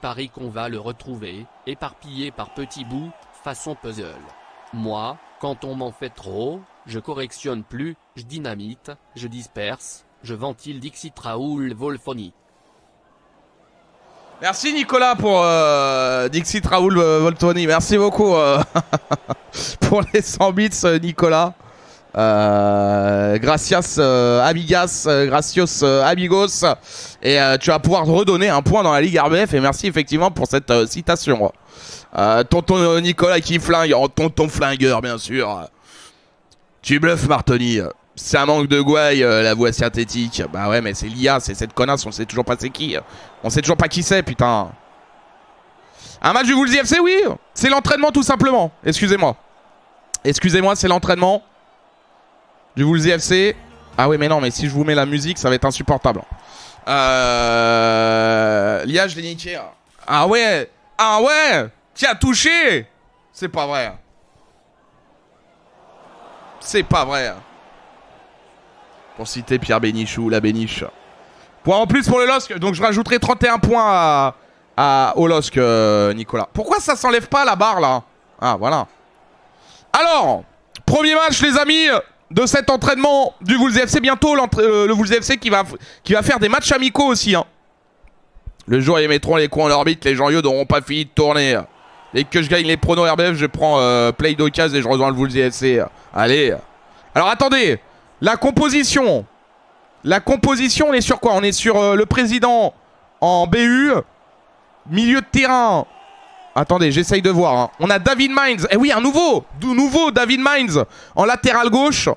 Parie qu'on va le retrouver, éparpillé par petits bouts, façon puzzle. Moi, quand on m'en fait trop, je correctionne plus, je dynamite, je disperse, je ventile Dixit Raoul Volfoni. Merci Nicolas pour Dixit Raoul Voltoni. Merci beaucoup pour les 100 bits Nicolas. Gracias amigas, gracios amigos. Et tu vas pouvoir redonner un point dans la Ligue RBF. Et merci effectivement pour cette citation. Tonton Nicolas qui flingue, en tonton flingueur bien sûr. Tu bluffes Martoni. C'est un manque de gouaille, la voix synthétique. Bah ouais, mais c'est l'IA, c'est cette connasse, on sait toujours pas c'est qui. On sait toujours pas qui c'est, putain. Un match du Wolves FC, oui. C'est l'entraînement tout simplement. Excusez-moi. Excusez-moi, c'est l'entraînement du Wolves FC. Ah oui, mais non, mais si je vous mets la musique, ça va être insupportable. L'IA, je l'ai niqué. Ah ouais. Ah ouais. Qui a touché? C'est pas vrai. C'est pas vrai. Pour citer Pierre Bénichou, la Béniche. Point en plus pour le LOSC. Donc je rajouterai 31 points au LOSC, Nicolas. Pourquoi ça s'enlève pas la barre là? Ah voilà. Alors, premier match les amis de cet entraînement du Wolves FC. Bientôt le Wolves FC qui va faire des matchs amicaux aussi. Hein. Le jour où ils mettront les coups en orbite, les gens n'auront pas fini de tourner. Dès que je gagne les pronos RBF, je prends Play d'Ocas et je rejoins le Wolves FC. Allez. Alors attendez. La composition, on est sur quoi? On est sur le président en BU, milieu de terrain. Attendez, j'essaye de voir. Hein. On a David Mines. Eh oui, un nouveau David Mines en latéral gauche.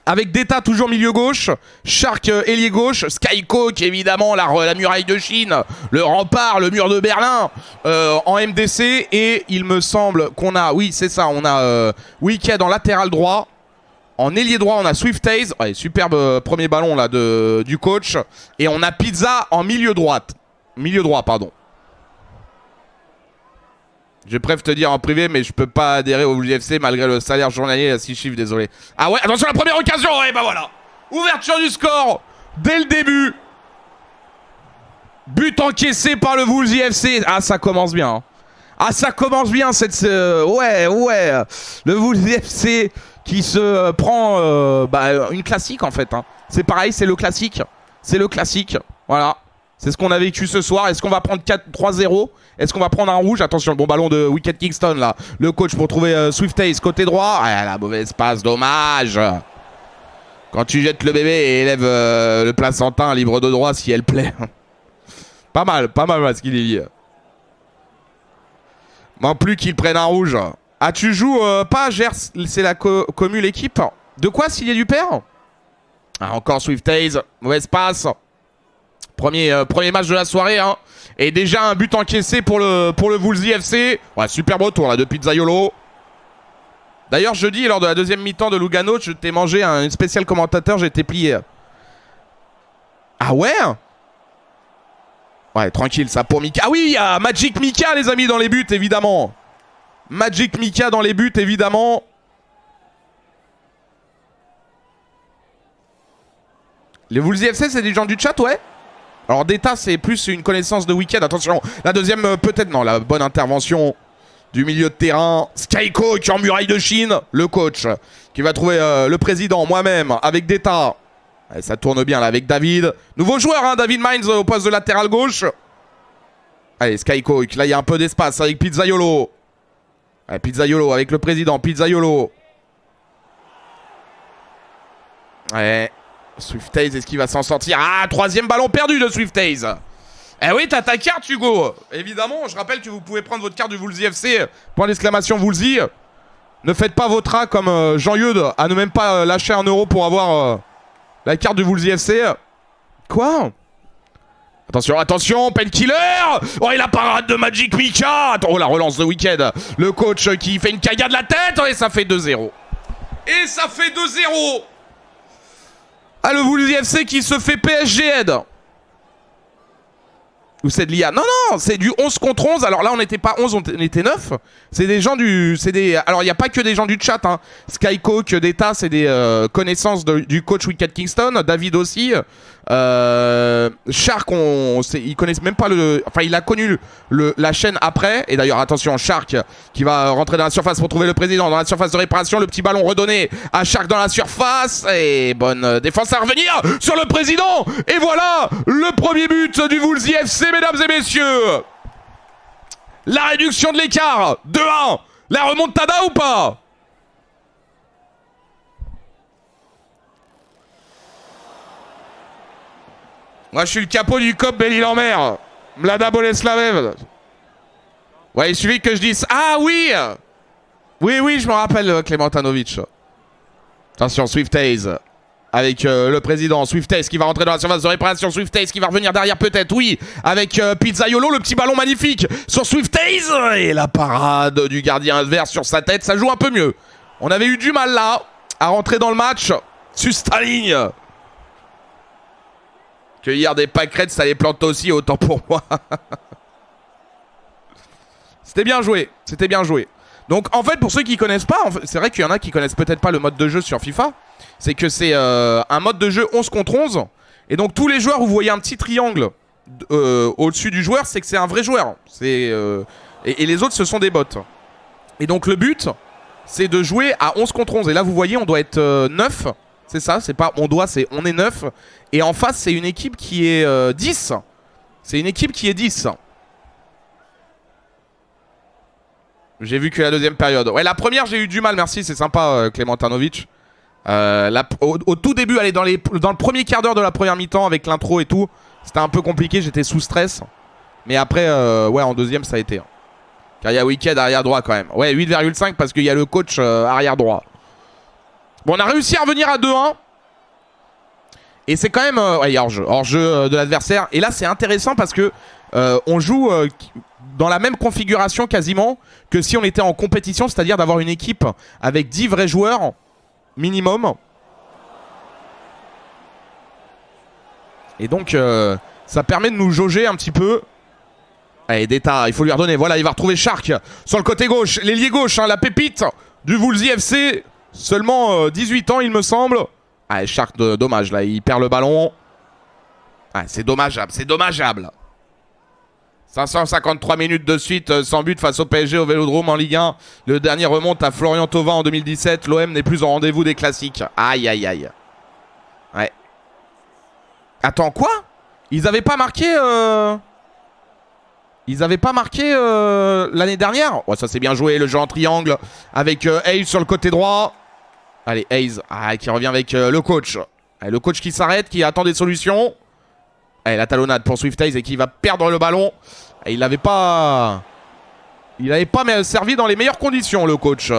Avec Deta toujours milieu gauche. Shark ailier gauche. Skycook évidemment, la muraille de Chine. Le rempart, le mur de Berlin en MDC. Et il me semble qu'on a, oui c'est ça, on a Wicked en latéral droit. En ailier droit, on a Swifthaze. Ouais, superbe premier ballon là du coach. Et on a Pizza en milieu droite. Milieu droit, pardon. Je préfère te dire en privé, mais je peux pas adhérer au FC malgré le salaire journalier à 6 chiffres, désolé. Ah ouais, attention, la première occasion. Ouais, bah voilà. Ouverture du score dès le début. But encaissé par le Wolves FC. Ah, ça commence bien. Hein. Ah, ça commence bien cette... ouais. Le Wolves FC... qui se prend une classique en fait. Hein. C'est pareil, c'est le classique. C'est le classique. Voilà. C'est ce qu'on a vécu ce soir. Est-ce qu'on va prendre 3-0? Est-ce qu'on va prendre un rouge? Attention, le bon ballon de Wicked Kingston là. Le coach pour trouver Swifthaze côté droit. Ah, la mauvaise passe, dommage. Quand tu jettes le bébé et élèves le placentin libre de droit si elle plaît. pas mal ce qu'il dit. Non plus qu'il prenne un rouge. Ah, tu joues pas Gers, c'est la commu l'équipe. De quoi s'il y a du père? Ah, encore Swifthaze, mauvaise passe. Premier match de la soirée. Hein. Et déjà un but encaissé pour le Wolves FC. Ouais, superbe retour là de Pizzaiolo. D'ailleurs, jeudi, lors de la deuxième mi-temps de Lugano, je t'ai mangé un spécial commentateur, j'ai été plié. Ah ouais? Ouais, tranquille, ça pour Mika. Ah oui, il y a Magic Mika, les amis, dans les buts, évidemment. Magic Mika dans les buts, évidemment. Les Wolves FC, c'est des gens du chat, ouais. Alors, Deta, c'est plus une connaissance de Wicked. Attention, la deuxième, peut-être, non, la bonne intervention du milieu de terrain. Skyco qui est en muraille de Chine. Le coach qui va trouver le président, moi-même, avec Deta. Ouais, ça tourne bien, là, avec David. Nouveau joueur, hein, David Mines au poste de latéral gauche. Allez, Skyco, là, il y a un peu d'espace avec Pizzaiolo. Ouais, Pizzaiolo avec le président, Pizzaiolo. Ouais. Swifthaze, est-ce qu'il va s'en sortir? Ah, troisième ballon perdu de Swifthaze. Eh oui, t'as ta carte, Hugo. Évidemment, je rappelle que vous pouvez prendre votre carte du Wolves FC. Point d'exclamation Wolvesy. Ne faites pas votre A comme Jean Eudes à ne même pas lâcher 1 euro pour avoir la carte du Wolves FC. Quoi? Attention, attention, Painkiller. Oh, et la parade de Magic Mika. Oh, la relance de Wicked. Le coach qui fait une cagade de la tête. Et ça fait 2-0. Et ça fait 2-0. Ah, le Wolves FC qui se fait PSG aide. Ou c'est de l'IA? Non, non, c'est du 11 contre 11. Alors là, on n'était pas 11, on était 9. C'est des gens du... Alors, il n'y a pas que des gens du chat. Hein. Skycoke, Data, c'est des connaissances du coach Wicked Kingston. David aussi. Shark, il connaît même pas le... Enfin, il a connu la chaîne après. Et d'ailleurs, attention, Shark qui va rentrer dans la surface pour trouver le président. Dans la surface de réparation, le petit ballon redonné à Shark dans la surface. Et bonne défense à revenir sur le président. Et voilà le premier but du Woolsey FC, mesdames et messieurs. La réduction de l'écart, 2-1. La remontada ou pas? Moi, je suis le capot du COP Belle-Île-en-Mer. Mlada Boleslavev. Ouais, il suffit que je dise... Ah oui. Oui, oui, je me rappelle Klementanovic. Attention, Swifthaze. Avec le président Swifthaze qui va rentrer dans la surface de réparation. Swifthaze qui va revenir derrière peut-être, oui. Avec Pizzaiolo, le petit ballon magnifique sur Swifthaze. Et la parade du gardien adverse sur sa tête, ça joue un peu mieux. On avait eu du mal là à rentrer dans le match. Sustaline. Cueillir des pâquerettes, ça les plante aussi, autant pour moi. C'était bien joué, c'était bien joué. Donc en fait, pour ceux qui connaissent pas, c'est vrai qu'il y en a qui connaissent peut-être pas le mode de jeu sur FIFA. C'est que c'est un mode de jeu 11 contre 11. Et donc tous les joueurs, vous voyez un petit triangle au-dessus du joueur, c'est que c'est un vrai joueur. Et les autres, ce sont des bots. Et donc le but, c'est de jouer à 11 contre 11. Et là, vous voyez, on doit être 9. C'est ça, c'est pas on doit, c'est on est 9. Et en face, c'est une équipe qui est 10. C'est une équipe qui est 10. J'ai vu que la deuxième période. Ouais, la première, j'ai eu du mal, merci, c'est sympa, Klementanovic. Au tout début, allez, dans le premier quart d'heure de la première mi-temps, avec l'intro et tout, c'était un peu compliqué, j'étais sous stress. Mais après, ouais, en deuxième, ça a été. Car il y a Wicked arrière droit quand même. Ouais, 8,5 parce qu'il y a le coach arrière droit. Bon, on a réussi à revenir à 2-1. Et c'est quand même... ouais, il y a hors-jeu de l'adversaire. Et là, c'est intéressant parce que on joue dans la même configuration quasiment que si on était en compétition, c'est-à-dire d'avoir une équipe avec 10 vrais joueurs minimum. Et donc, ça permet de nous jauger un petit peu. Allez, Deta, il faut lui redonner. Voilà, il va retrouver Shark sur le côté gauche. L'ailier gauche, hein, la pépite du Woolsey FC. Seulement 18 ans, il me semble. Ah, Shark, dommage, là, il perd le ballon. Ah, c'est dommageable, c'est dommageable. 553 minutes de suite sans but face au PSG au Vélodrome en Ligue 1. Le dernier remonte à Florian Thauvin en 2017. L'OM n'est plus au rendez-vous des classiques. Aïe, aïe, aïe. Ouais. Attends, quoi? Ils avaient pas marqué... Ils avaient pas marqué l'année dernière? Ouais, ça c'est bien joué, le jeu en triangle avec Hayes sur le côté droit. Allez, Hayes qui revient avec le coach. Allez, le coach qui s'arrête, qui attend des solutions. Allez, la talonnade pour Swifthaze et qui va perdre le ballon. Et il n'avait pas... Il n'avait pas servi dans les meilleures conditions, le coach.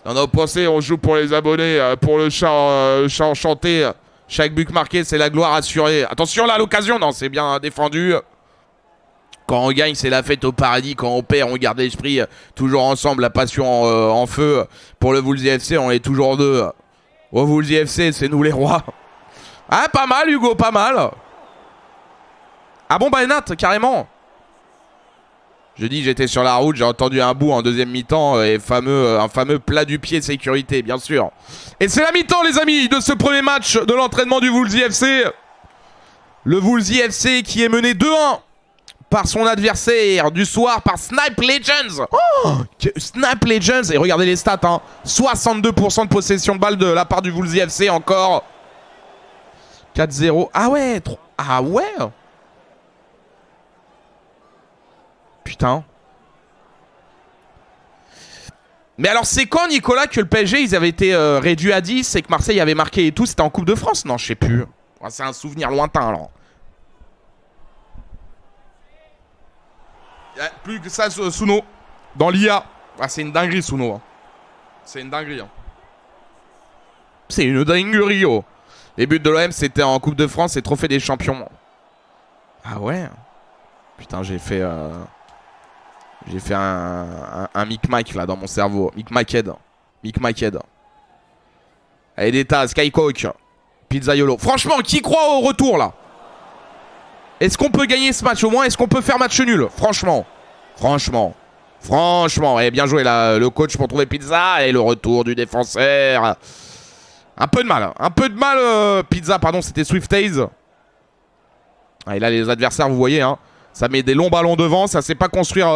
On a pensé, on joue pour les abonnés, pour le chant chanté. Chaque but marqué, c'est la gloire assurée. Attention là, l'occasion. Non, c'est bien défendu. Quand on gagne, c'est la fête au paradis. Quand on perd, on garde l'esprit. Toujours ensemble, la passion en feu. Pour le Woolsey FC, on est toujours deux. Au Woolsey FC, c'est nous les rois. Ah, pas mal, Hugo, pas mal. Ah bon, bah, Nat, carrément. Je dis, j'étais sur la route, j'ai entendu un bout en deuxième mi-temps et un fameux plat du pied sécurité, bien sûr. Et c'est la mi-temps, les amis, de ce premier match de l'entraînement du Woolsey FC. Le Woolsey FC qui est mené 2-1 par son adversaire du soir, par Snipe Legends. Oh, Snipe Legends, et regardez les stats, hein. 62% de possession de balle de la part du Woolsey FC encore. 4-0. Ah ouais, ah ouais. Putain. Mais alors c'est quand, Nicolas, que le PSG ils avaient été réduits à 10 et que Marseille avait marqué et tout? C'était en Coupe de France? Non, je sais plus. Oh, c'est un souvenir lointain alors. Plus que ça, Souno. Dans l'IA. Ah, c'est une dinguerie, Souno. Hein. C'est une dinguerie. Hein. C'est une dinguerie, oh. Les buts de l'OM, c'était en Coupe de France et Trophée des Champions. Ah ouais. Putain, j'ai fait un micmac là dans mon cerveau. Micmaced. Allez, Deta, Skycoke, Pizzaiolo. Franchement, qui croit au retour là? Est-ce qu'on peut gagner ce match au moins? Est-ce qu'on peut faire match nul? Franchement. Eh, bien joué là, le coach pour trouver Pizza. Et le retour du défenseur. Un peu de mal. Pizza, pardon, c'était Swifthaze. Ah, et là, les adversaires, vous voyez, hein, ça met des longs ballons devant. Ça sait pas construire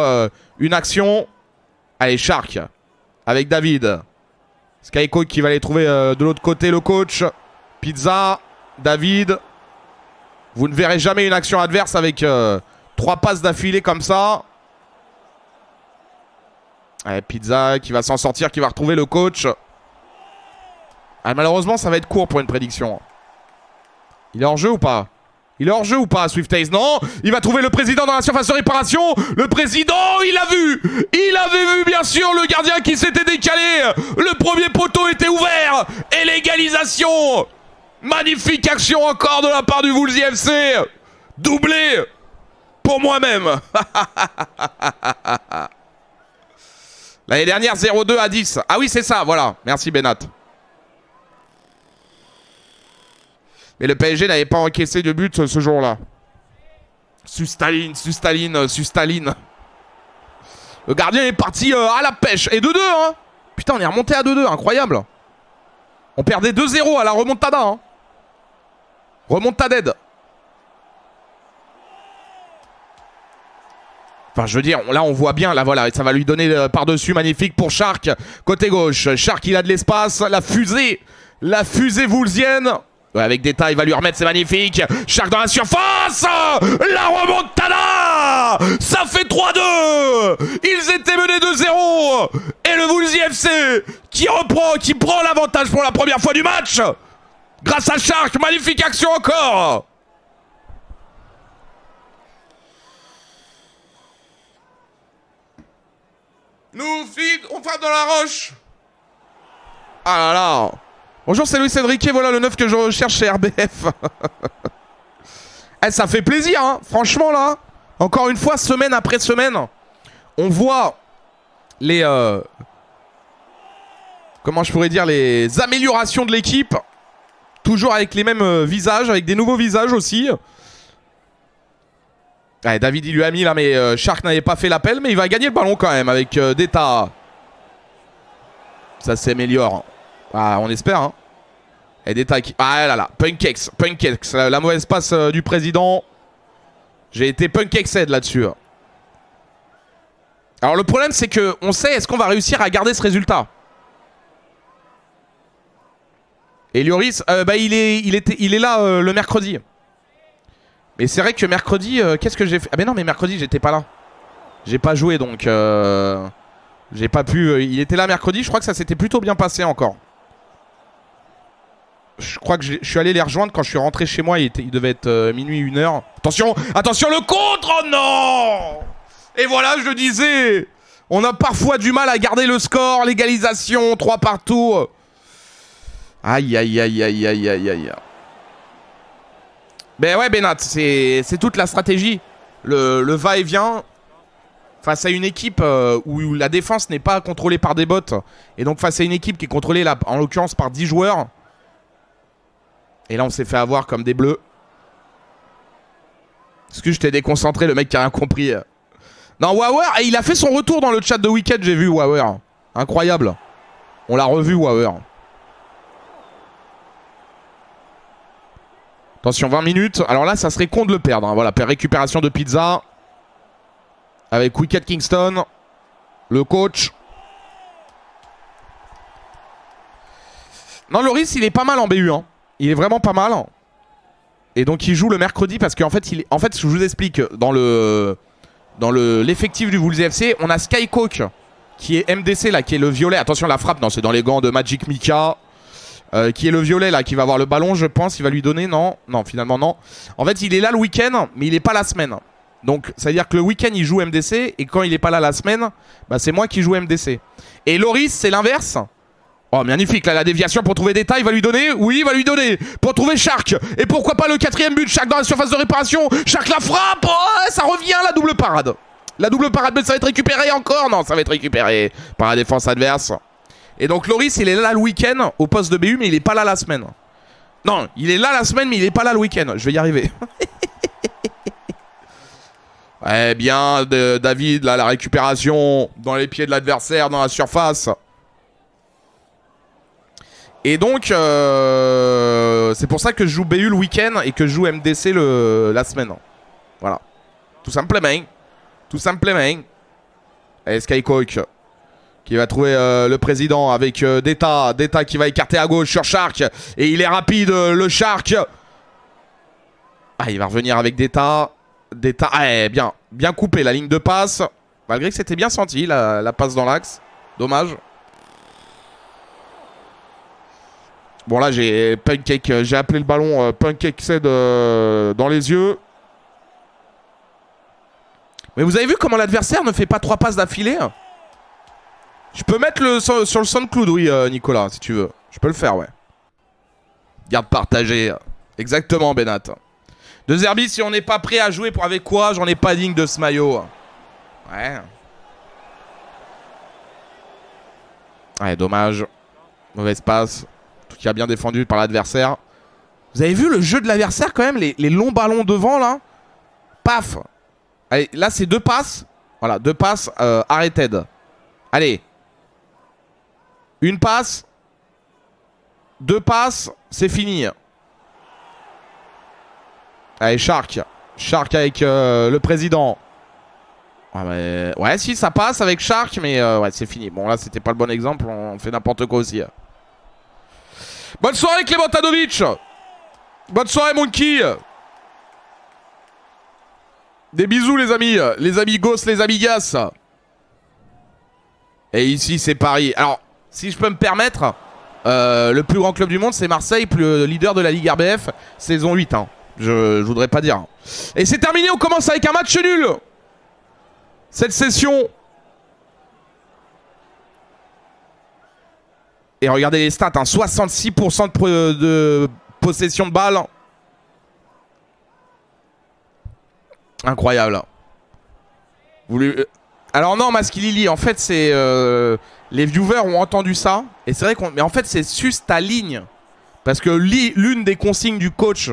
une action. Allez, Shark. Avec David. Skycoach qui va aller trouver de l'autre côté le coach. Pizza. David. Vous ne verrez jamais une action adverse avec 3 passes d'affilée comme ça. Allez, Pizza qui va s'en sortir, qui va retrouver le coach. Ah, malheureusement, ça va être court pour une prédiction. Il est hors jeu ou pas? Il est hors jeu ou pas, Swifthaze? Non, il va trouver le président dans la surface de réparation. Le président, il l'a vu. Il avait vu, bien sûr, le gardien qui s'était décalé. Le premier poteau était ouvert. Et l'égalisation. Magnifique action encore de la part du Wolves FC. Doublé pour moi-même. L'année dernière, 0-2 à 10. Ah oui, c'est ça, voilà. Merci, Benat. Mais le PSG n'avait pas encaissé de but ce jour-là. Sustaline. Le gardien est parti à la pêche. Et 2-2, hein. Putain, on est remonté à 2-2, incroyable. On perdait 2-0 à la remontada, hein. Remontada. Enfin, je veux dire, là, on voit bien, là, voilà, ça va lui donner par-dessus, magnifique pour Shark, côté gauche. Shark, il a de l'espace, la fusée woolsienne. Ouais, avec détail, il va lui remettre, c'est magnifique. Shark dans la surface. La remontada. Ça fait 3-2. Ils étaient menés 2-0. Et le Wolves FC qui prend l'avantage pour la première fois du match. Grâce à Shark, magnifique action encore. On frappe dans la roche. Ah là là. Bonjour, c'est Luis Enrique, voilà le 9 que je recherche chez RBF. Eh, ça fait plaisir, hein. Franchement, là, encore une fois, semaine après semaine, on voit les... comment je pourrais dire, les améliorations de l'équipe. Toujours avec les mêmes visages, avec des nouveaux visages aussi. Ouais, David, il lui a mis là, mais Shark n'avait pas fait l'appel, mais il va gagner le ballon quand même avec Deta. Ça s'améliore. Ah, on espère, hein. Et Deta qui... Ah là là, Punkex, la mauvaise passe du président. J'ai été Punkexed là-dessus. Alors le problème, c'est que on sait, est-ce qu'on va réussir à garder ce résultat? Et Lloris, bah il est là le mercredi. Mais c'est vrai que mercredi, qu'est-ce que j'ai fait? Ah mais non, mais mercredi, j'étais pas là. J'ai pas joué, donc j'ai pas pu... il était là mercredi, je crois que ça s'était plutôt bien passé encore. Je crois que je suis allé les rejoindre quand je suis rentré chez moi, il devait être minuit, 1h. Attention, attention, le contre. Oh non. Et voilà, je le disais, on a parfois du mal à garder le score, l'égalisation, 3 partout. Aïe, aïe, aïe, aïe, aïe, aïe, aïe. Ben ouais, Benat, c'est toute la stratégie. Le va-et-vient face à une équipe où la défense n'est pas contrôlée par des bots. Et donc face à une équipe qui est contrôlée, là, en l'occurrence, par 10 joueurs. Et là, on s'est fait avoir comme des bleus. Est-ce que je t'ai déconcentré, le mec qui a rien compris? Non, Wawer, il a fait son retour dans le chat de Weekend, j'ai vu, Wawer. Incroyable. On l'a revu, Wawer. Attention, 20 minutes. Alors là, ça serait con de le perdre. Hein. Voilà, récupération de Pizza. Avec Wicked Kingston. Le coach. Non, Loris, il est pas mal en BU. Hein. Il est vraiment pas mal. Et donc, il joue le mercredi parce qu'en fait, en fait, je vous explique. Dans l'effectif du Wolves FC, on a Skycoach qui est MDC, là, qui est le violet. Attention, la frappe. Non, c'est dans les gants de Magic Mika. Qui est le violet là, qui va avoir le ballon, je pense. Il va lui donner, non, finalement non. En fait, il est là le week-end, mais il est pas la semaine. Donc, ça veut dire que le week-end, il joue MDC, et quand il est pas là la semaine, bah, c'est moi qui joue MDC. Et Loris, c'est l'inverse. Oh, magnifique, là, la déviation pour trouver Deta, il va lui donner. Oui, il va lui donner. Pour trouver Shark. Et pourquoi pas le 4ème but, Shark dans la surface de réparation. Shark la frappe. Oh, ça revient, la double parade. La double parade, mais ça va être récupéré encore. Non, ça va être récupéré par la défense adverse. Et donc Loris, il est là le week-end au poste de BU, mais il est pas là la semaine. Non, il est là la semaine, mais il est pas là le week-end. Je vais y arriver. Eh bien, David, là, la récupération dans les pieds de l'adversaire, dans la surface. Et donc, c'est pour ça que je joue BU le week-end et que je joue MDC la semaine. Voilà. Tout simplement. Tout simplement. Et Skycook qui va trouver le président avec Deta. Deta qui va écarter à gauche sur Shark. Et il est rapide, le Shark. Ah, il va revenir avec Deta. Deta, ah, bien coupé la ligne de passe. Malgré que c'était bien senti, la passe dans l'axe. Dommage. Bon, là, j'ai Pancake. J'ai appelé le ballon Pancake Ced dans les yeux. Mais vous avez vu comment l'adversaire ne fait pas 3 passes d'affilée? Je peux mettre sur le SoundCloud, oui, Nicolas, si tu veux. Je peux le faire, ouais. Garde partagée. Exactement, Benat. De Zerbi, si on n'est pas prêt à jouer pour avec quoi, j'en ai pas digne de ce maillot. Ouais. Ouais, dommage. Mauvaise passe. Tout qui a bien défendu par l'adversaire. Vous avez vu le jeu de l'adversaire quand même, les longs ballons devant, là. Paf. Allez, là, c'est 2 passes. Voilà, 2 passes arrêted. Allez. 1 passe. 2 passes, c'est fini. Allez, Shark. Shark avec le président. Ouais, si, ça passe avec Shark, mais ouais, c'est fini. Bon, là, c'était pas le bon exemple. On fait n'importe quoi aussi. Bonne soirée, Clément Tanovic. Bonne soirée, Monkey. Des bisous, les amis. Les amigos, les amigas. Et ici, c'est Paris. Alors, si je peux me permettre, le plus grand club du monde, c'est Marseille, le leader de la Ligue RBF, saison 8. Hein. Je voudrais pas dire. Et c'est terminé, on commence avec un match nul. Cette session. Et regardez les stats, hein, 66% de possession de balle. Incroyable. Alors non, Maskilili, en fait, c'est... les viewers ont entendu ça. Et c'est vrai qu'on... Mais en fait, c'est sus ta ligne. Parce que l'une des consignes du coach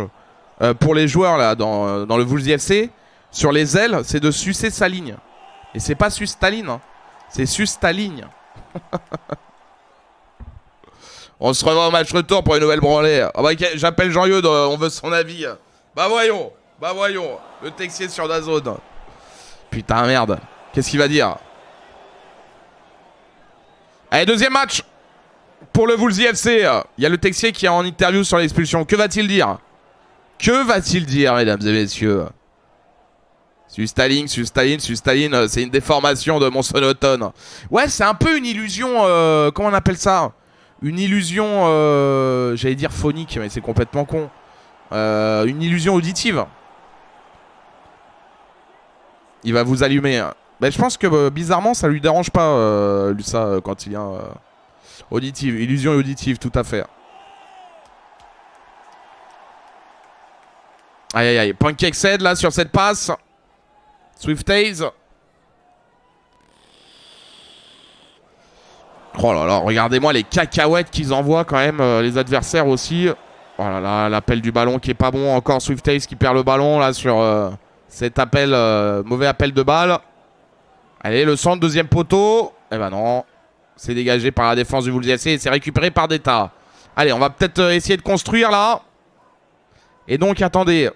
pour les joueurs là dans le Wolves FC, sur les ailes, c'est de sucer sa ligne. Et c'est pas sus ta ligne. Hein. C'est sus ta ligne. On se revoit au match retour pour une nouvelle branlée. Oh bah, j'appelle Jean-Eudes, on veut son avis. Bah voyons. Le Texier sur DAZN. Putain, merde. Qu'est-ce qu'il va dire? Allez, deuxième match pour le Wolves FC. Il y a le Texier qui est en interview sur l'expulsion. Que va-t-il dire? Que va-t-il dire, mesdames et messieurs? Sustaline, c'est une déformation de mon sonotone. Ouais, c'est un peu une illusion... comment on appelle ça? Une illusion... j'allais dire phonique, mais c'est complètement con. Une illusion auditive. Il va vous allumer. Mais je pense que bizarrement, ça lui dérange pas, ça, quand il vient... auditive, illusion auditive, tout à fait. Aïe aïe aïe, Pancake Ced là sur cette passe. Swiftaze. Oh là là, regardez-moi les cacahuètes qu'ils envoient quand même, les adversaires aussi. Oh là là, l'appel du ballon qui est pas bon. Encore Swiftaze qui perd le ballon là sur cet appel, mauvais appel de balle. Allez, le centre, deuxième poteau. Eh ben non, c'est dégagé par la défense du Wolves FC et c'est récupéré par Deta. Allez, on va peut-être essayer de construire là. Et donc, attendez.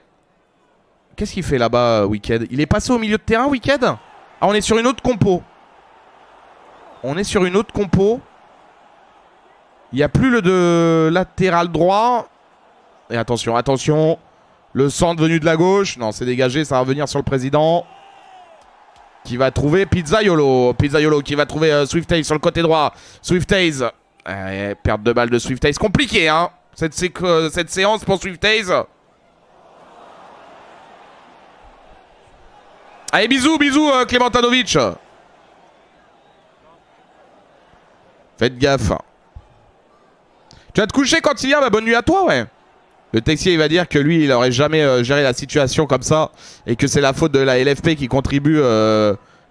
Qu'est-ce qu'il fait là-bas, Wicked? Il est passé au milieu de terrain, Wicked? Ah, on est sur une autre compo. On est sur une autre compo. Il n'y a plus le de latéral droit. Et attention, attention. Le centre venu de la gauche. Non, c'est dégagé, ça va revenir sur le président. Qui va trouver Pizzaiolo. Pizzaiolo qui va trouver Swiftaze sur le côté droit. Swiftaze. Perte de balle de Swiftaze. Compliqué, hein, cette séance pour Swiftaze. Allez, bisous, Clément Tanovic. Faites gaffe. Tu vas te coucher quand il vient, bah bonne nuit à toi, ouais. Le Texier, il va dire que lui, il aurait jamais géré la situation comme ça. Et que c'est la faute de la LFP qui contribue,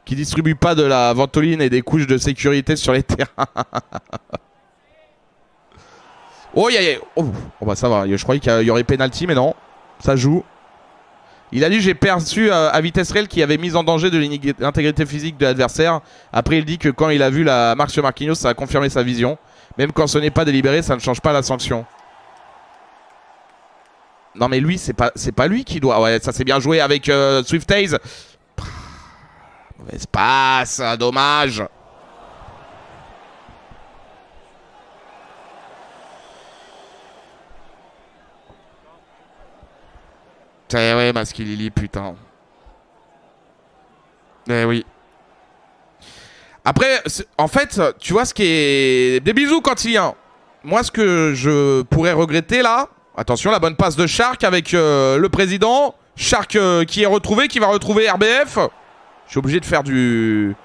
qui distribue pas de la ventoline et des couches de sécurité sur les terrains. Oh, oh, bah ça va, je croyais qu'il y aurait penalty, mais non. Ça joue. Il a dit j'ai perçu à vitesse réelle qu'il avait mis en danger de l'intégrité physique de l'adversaire. Après il dit que quand il a vu la marque sur Marquinhos, ça a confirmé sa vision. Même quand ce n'est pas délibéré, ça ne change pas la sanction. Non mais lui, c'est pas lui qui doit... Ouais, ça c'est bien joué avec Swift Haze. Mauvaise passe, dommage. Eh ouais, Maskilili, putain. Eh oui. Après, en fait, tu vois ce qui est... Des bisous, Quentin. Moi, ce que je pourrais regretter, là... Attention, la bonne passe de Shark avec le président. Shark qui est retrouvé, qui va retrouver RBF. Je suis obligé de faire du...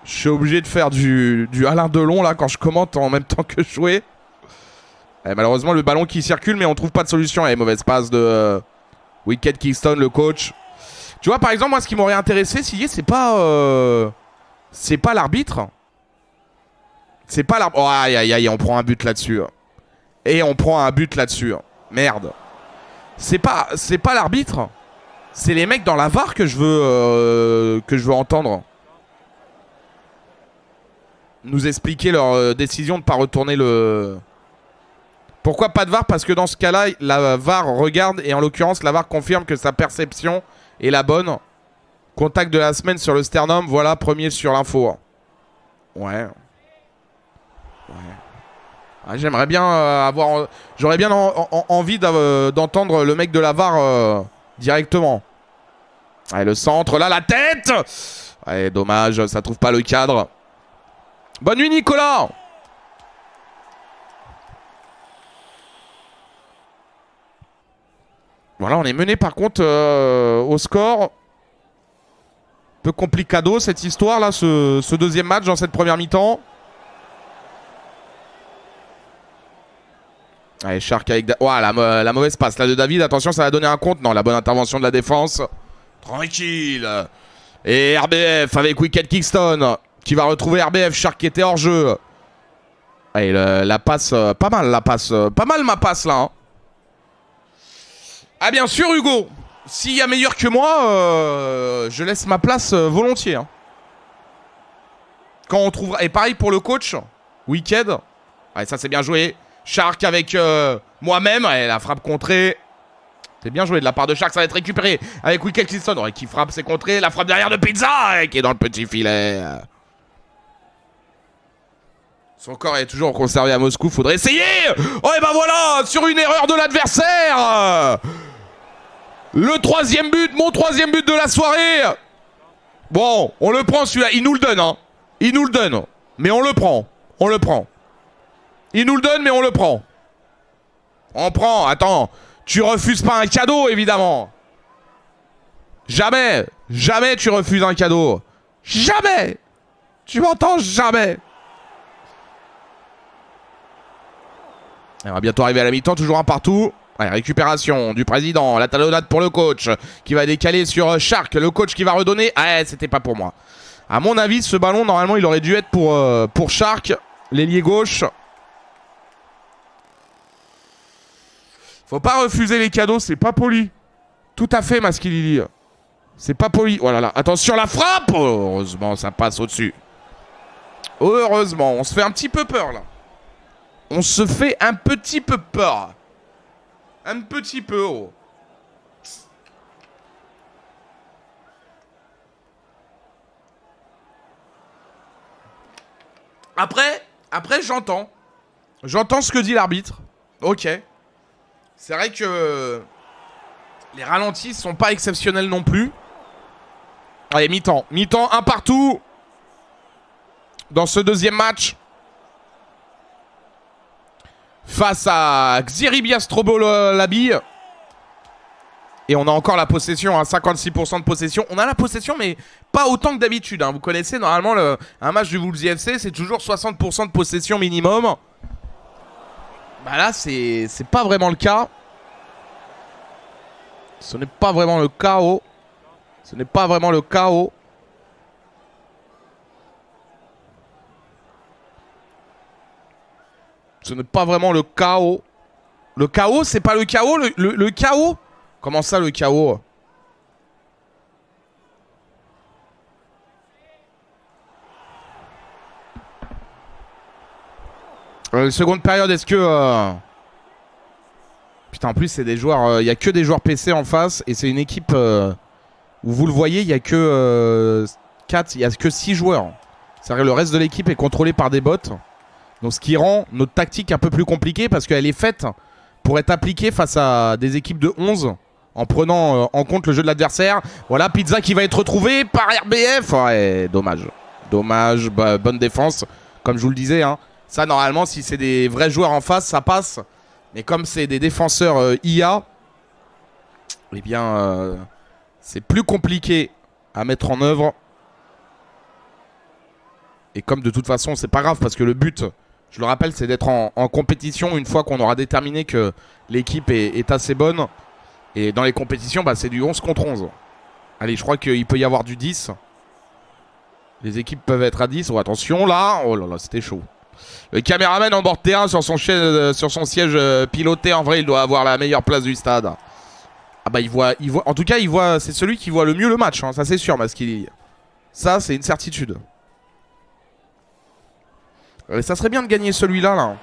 Je suis obligé de faire du Alain Delon, là, quand je commente en même temps que jouer. Eh, malheureusement, le ballon qui circule, mais on trouve pas de solution. Eh, mauvaise passe de... Wicked Kingston, le coach. Tu vois, par exemple, moi, ce qui m'aurait intéressé, c'est pas l'arbitre. C'est pas l'arbitre. Oh, aïe, aïe, aïe, on prend un but là-dessus. Et on prend un but là-dessus. Merde. C'est pas l'arbitre. C'est les mecs dans la VAR que je veux entendre. Nous expliquer leur décision de ne pas retourner le... Pourquoi pas de VAR? Parce que dans ce cas-là, la VAR regarde et en l'occurrence, la VAR confirme que sa perception est la bonne. Contact de la semaine sur le sternum, voilà, premier sur l'info. Ouais. Ouais. Ah, j'aimerais bien avoir... J'aurais bien envie d'entendre le mec de la VAR directement. Allez, le centre, là, la tête. Allez, dommage, ça trouve pas le cadre. Bonne nuit, Nicolas. Voilà, on est mené par contre au score. Peu complicado cette histoire là, ce deuxième match dans cette première mi-temps. Allez, Shark avec... Ouah, la mauvaise passe là de David. Attention, ça va donner un compte. Non, la bonne intervention de la défense. Tranquille. Et RBF avec Wicked Kingston qui va retrouver RBF. Shark qui était hors jeu. Allez, la passe, pas mal la passe. Pas mal ma passe là. Hein. Ah bien sûr Hugo, s'il y a meilleur que moi, je laisse ma place volontiers. Hein. Quand on trouvera... Et pareil pour le coach, Wicked. Ouais, ça c'est bien joué. Shark avec moi-même, la frappe contrée. C'est bien joué de la part de Shark, ça va être récupéré avec Wicked Kingston. Ouais, qui frappe, c'est contré. La frappe derrière de Pizza qui est dans le petit filet. Son corps est toujours conservé à Moscou, faudrait essayer. Oh et ben voilà, sur une erreur de l'adversaire. Le troisième but, mon troisième but de la soirée. Bon, on le prend celui-là. Il nous le donne, hein. Il nous le donne. Mais on le prend. On le prend. Il nous le donne, mais on le prend. On prend. Attends. Tu refuses pas un cadeau, évidemment. Jamais. Jamais tu refuses un cadeau. Jamais. Tu m'entends? Jamais. On va bientôt arriver à la mi-temps. Toujours un partout. Allez, récupération du président, la talonnade pour le coach qui va décaler sur Shark, le coach qui va redonner. Ah, c'était pas pour moi. À mon avis, ce ballon, normalement, il aurait dû être pour Shark, l'ailier gauche. Faut pas refuser les cadeaux, c'est pas poli. Tout à fait, Maskilili. C'est pas poli. Voilà, là. Attention, la frappe. Oh, heureusement, ça passe au-dessus. Heureusement, on se fait un petit peu peur, là. On se fait un petit peu peur. Un petit peu haut. Après j'entends. J'entends ce que dit l'arbitre. Ok. C'est vrai que les ralentis sont pas exceptionnels non plus. Allez, mi-temps. Mi-temps, un partout. Dans ce deuxième match. Face à Xiribias Trobolabi. Et on a encore la possession, hein, 56% de possession. On a la possession, mais pas autant que d'habitude. Hein. Vous connaissez, normalement, un match du Wolves FC, c'est toujours 60% de possession minimum. Bah là, c'est pas vraiment le cas. Ce n'est pas vraiment le chaos. Ce n'est pas vraiment le chaos. Ce n'est pas vraiment le chaos. Le chaos, c'est pas le chaos. Le chaos. Comment ça, le chaos? Seconde période, est-ce que... Putain, en plus, c'est des joueurs... Il n'y a que des joueurs PC en face. Et c'est une équipe où vous le voyez, il n'y a que 4, il n'y a que 6 joueurs. C'est-à-dire que le reste de l'équipe est contrôlé par des bots. Donc ce qui rend notre tactique un peu plus compliquée parce qu'elle est faite pour être appliquée face à des équipes de 11 en prenant en compte le jeu de l'adversaire. Voilà, Pizza qui va être retrouvé par RBF. Ouais, dommage. Dommage, bonne défense. Comme je vous le disais, hein. Ça normalement si c'est des vrais joueurs en face, ça passe. Mais comme c'est des défenseurs IA, eh bien c'est plus compliqué à mettre en œuvre. Et comme de toute façon c'est pas grave parce que le but, je le rappelle, c'est d'être en compétition une fois qu'on aura déterminé que l'équipe est assez bonne. Et dans les compétitions, bah, c'est du 11 contre 11. Allez, je crois qu'il peut y avoir du 10. Les équipes peuvent être à 10. Oh, attention là. Oh là là, c'était chaud. Le caméraman en bord de terrain sur son siège piloté. En vrai, il doit avoir la meilleure place du stade. Ah bah il voit, en tout cas, il voit. C'est celui qui voit le mieux le match. Hein, ça c'est sûr, Maskili. Ça, c'est une certitude. Et ça serait bien de gagner celui-là, là.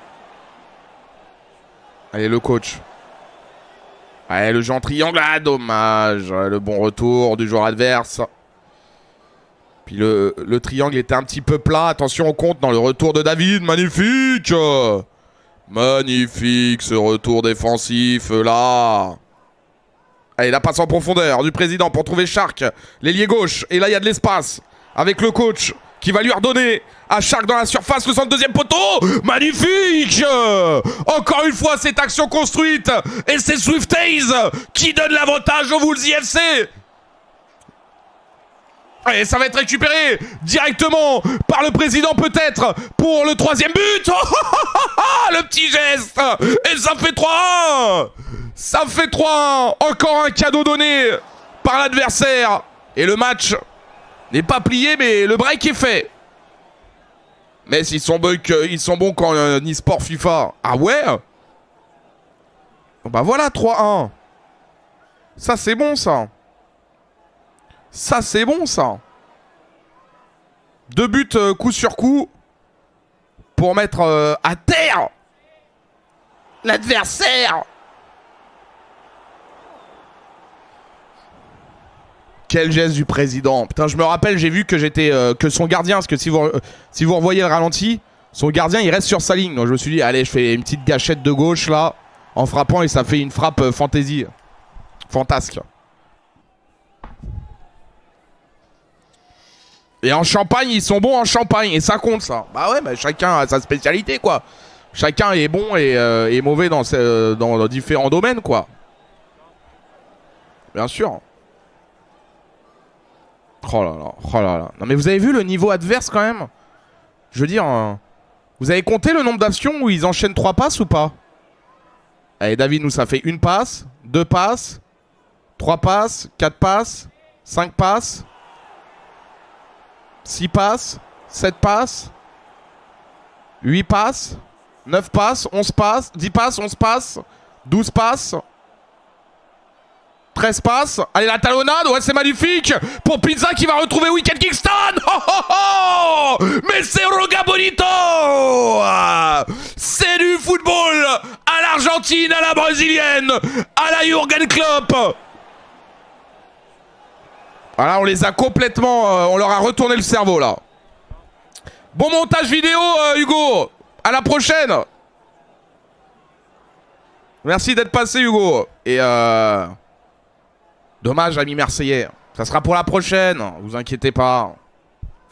Allez, le coach. Allez, le jeu en triangle. Ah, dommage. Le bon retour du joueur adverse. Puis le triangle était un petit peu plat. Attention, on compte dans le retour de David. Magnifique. Magnifique, ce retour défensif, là. Allez, la passe en profondeur du président pour trouver Shark. L'ailier gauche. Et là, il y a de l'espace. Avec le coach qui va lui redonner à Shark dans la surface, le centre deuxième poteau. Magnifique. Encore une fois, cette action construite. Et c'est Swiftaze qui donne l'avantage au Wolves FC. Et ça va être récupéré directement par le président peut-être pour le troisième but. Le petit geste. Et ça fait 3-1. Ça fait 3-1. Encore un cadeau donné par l'adversaire. Et le match n'est pas plié, mais le break est fait. Mais ils sont bons quand e-sport FIFA. Ah ouais. Bah voilà, 3-1. Ça c'est bon ça. Ça c'est bon ça. 2 buts coup sur coup pour mettre à terre l'adversaire. Quel geste du président. Putain, je me rappelle, j'ai vu que j'étais que son gardien, parce que si vous revoyez le ralenti, son gardien il reste sur sa ligne. Donc je me suis dit, allez, je fais une petite gâchette de gauche là, en frappant, et ça fait une frappe fantaisie. Fantasque. Et en Champagne, ils sont bons en Champagne. Et ça compte, ça. Bah ouais, bah chacun a sa spécialité, quoi. Chacun est bon et mauvais dans différents domaines, quoi. Bien sûr. Oh là là, oh là là. Non mais vous avez vu le niveau adverse, quand même? Je veux dire... vous avez compté le nombre d'actions où ils enchaînent 3 passes ou pas? Allez, David, nous, ça fait 1 passe, 2 passes, 3 passes, 4 passes, 5 passes... 6 passes, 7 passes, 8 passes, 9 passes, 11 passes, 10 passes, 11 passes, 12 passes, 13 passes. Allez, la talonnade, ouais, c'est magnifique pour Pizza qui va retrouver Wicked Kingston. Oh, oh, oh. Mais c'est Roga Bonito. C'est du football à l'Argentine, à la brésilienne, à la Jürgen Klopp. Voilà, on les a complètement... on leur a retourné le cerveau, là. Bon montage vidéo, Hugo. À la prochaine. Merci d'être passé, Hugo. Et dommage, ami marseillais. Ça sera pour la prochaine. Vous inquiétez pas.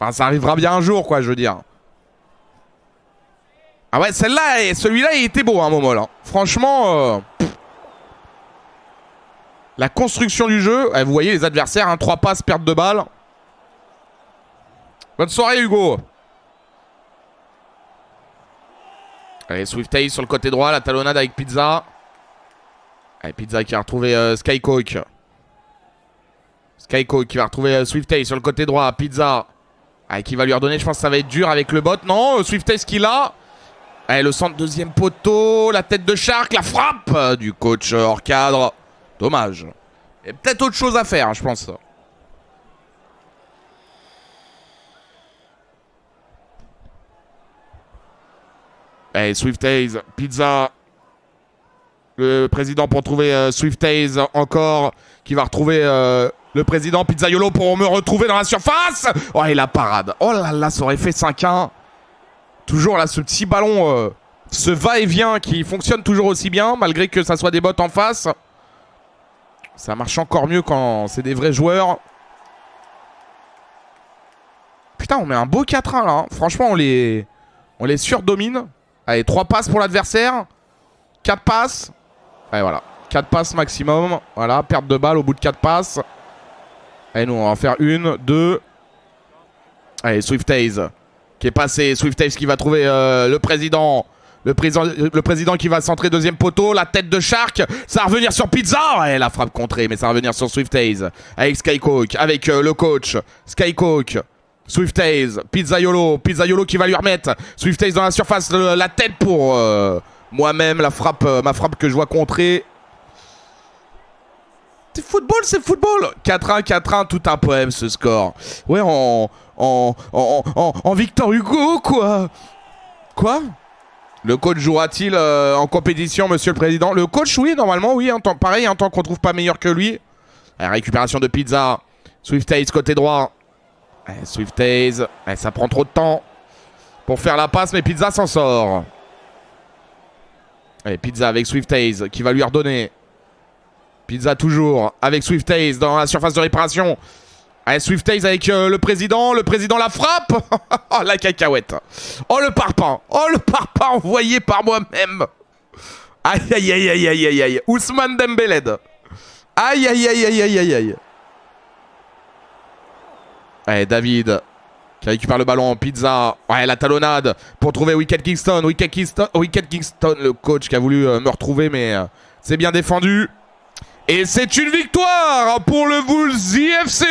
Enfin, ça arrivera bien un jour, quoi, je veux dire. Ah ouais, celle-là, celui-là, il était beau à un moment, là. Franchement... La construction du jeu, vous voyez les adversaires, hein, 3 passes, perte de balle. Bonne soirée, Hugo. Allez, Swiftaze sur le côté droit, la talonnade avec Pizza. Allez, Pizza qui va retrouver Skycoke. Skycoke qui va retrouver Swiftaze sur le côté droit, Pizza. Allez, qui va lui redonner, je pense que ça va être dur avec le bot. Non, Swiftaze qui l'a. Allez, le centre deuxième poteau, la tête de Shark, la frappe du coach hors cadre. Dommage. Il y a peut-être autre chose à faire, hein, je pense. Allez, Swift Haze, Pizza. Le président pour trouver Swift Haze encore. Qui va retrouver le président Pizzaiolo pour me retrouver dans la surface. Oh, et la parade. Oh là là, ça aurait fait 5-1. Toujours là, ce petit ballon, ce va-et-vient qui fonctionne toujours aussi bien, malgré que ça soit des bots en face. Ça marche encore mieux quand c'est des vrais joueurs. Putain, on met un beau 4-1 là. Hein. Franchement, on les surdomine. Allez, 3 passes pour l'adversaire. 4 passes. Allez, voilà. 4 passes maximum. Voilà, perte de balle au bout de 4 passes. Allez, nous, on va en faire 1, 2. Allez, Swift Haze qui est passé. Swift Haze qui va trouver le président. Le président qui va centrer deuxième poteau. La tête de Shark. Ça va revenir sur Pizza. Ouais, la frappe contrée, mais ça va revenir sur Swift Haze. Avec Skycoke. Avec le coach. Skycoke. Swift Haze. Pizzaiolo. Pizzaiolo qui va lui remettre. Swift Haze dans la surface. La tête pour moi-même. La frappe, ma frappe que je vois contrer. C'est football, c'est football. 4-1, 4-1, tout un poème ce score. Ouais, en Victor Hugo, quoi. Quoi? Le coach jouera-t-il en compétition, monsieur le président? Le coach, oui, normalement, oui. Pareil, un temps qu'on trouve pas meilleur que lui. La récupération de Pizza. Swift Haze côté droit. Swift Haze. Ça prend trop de temps pour faire la passe, mais Pizza s'en sort. Allez, Pizza avec Swift Haze qui va lui redonner. Pizza toujours avec Swift Haze dans la surface de réparation. Allez, Swift Haze avec le président. Le président la frappe. Oh, la cacahuète. Oh, le parpaing. Oh, le parpaing envoyé par moi-même. Aïe, aïe, aïe, aïe, aïe, aïe, aïe. Ousmane Dembélé. Aïe, aïe, aïe, aïe, aïe, aïe, aïe. Allez, David qui récupère le ballon. Pizza. Ouais, la talonnade pour trouver Wicked Kingston. Wicked Kingston, le coach qui a voulu me retrouver, mais c'est bien défendu. Et c'est une victoire pour le Wolves IFC.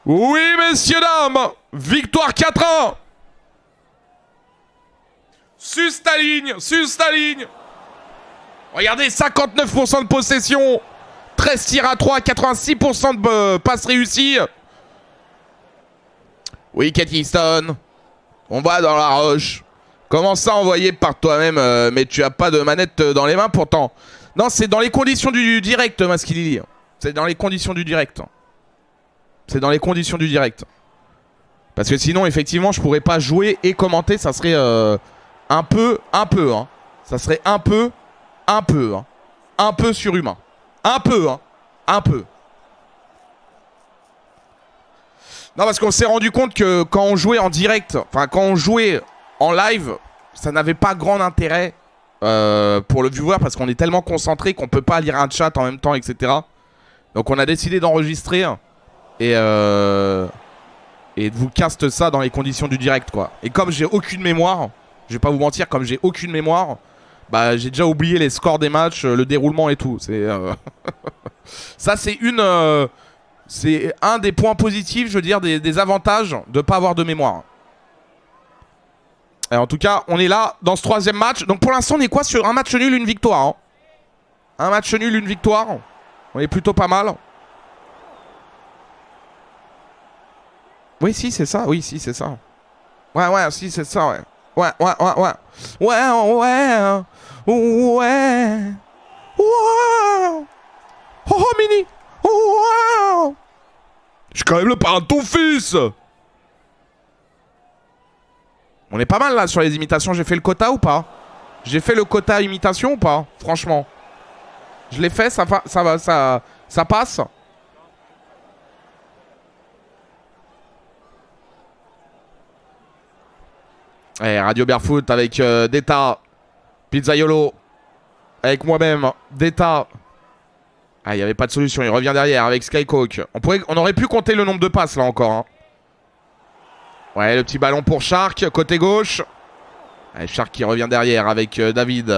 Oui, messieurs, dames. Victoire 4-1. Sus ta ligne, sus ta ligne. Regardez, 59% de possession. 13 tirs à 3, 86% de passes réussies. Wicked Kingston. On va dans la roche. Comment ça envoyer par toi-même, mais tu as pas de manette dans les mains pourtant. Non, c'est dans les conditions du direct, Maskilili. C'est dans les conditions du direct. C'est dans les conditions du direct. Parce que sinon, effectivement, je pourrais pas jouer et commenter. Ça serait un peu, hein. Ça serait un peu, hein. Un peu surhumain. Un peu, hein. Un peu. Non, parce qu'on s'est rendu compte que quand on jouait en direct, enfin, quand on jouait en live, ça n'avait pas grand intérêt. Pour le viewer parce qu'on est tellement concentré qu'on peut pas lire un chat en même temps, etc. Donc on a décidé d'enregistrer et de vous cast ça dans les conditions du direct, quoi. Et comme j'ai aucune mémoire, je vais pas vous mentir, comme j'ai aucune mémoire, bah j'ai déjà oublié les scores des matchs, le déroulement et tout. C'est ça, c'est un des points positifs, je veux dire, des avantages de pas avoir de mémoire. Et en tout cas, on est là dans ce troisième match. Donc pour l'instant, on est quoi sur un match nul, une victoire, hein. Un match nul, une victoire. On est plutôt pas mal. Oui, si, c'est ça. Oui, si, c'est ça. Ouais, ouais, si, c'est ça, ouais. Ouais, ouais, ouais, ouais. Ouais, ouais. Ouais. Wow. Oh, Mini. Wow. Je suis quand même le parrain de ton fils. On est pas mal là sur les imitations. J'ai fait le quota ou pas? J'ai fait le quota imitation ou pas? Franchement. Je l'ai fait, ça passe. Allez, Radio Barefoot avec Deta. Pizzaiolo. Avec moi-même. Deta. Ah, il n'y avait pas de solution. Il revient derrière avec Skycoke. On aurait pu compter le nombre de passes là encore, hein. Ouais, le petit ballon pour Shark, côté gauche. Allez, Shark qui revient derrière avec David.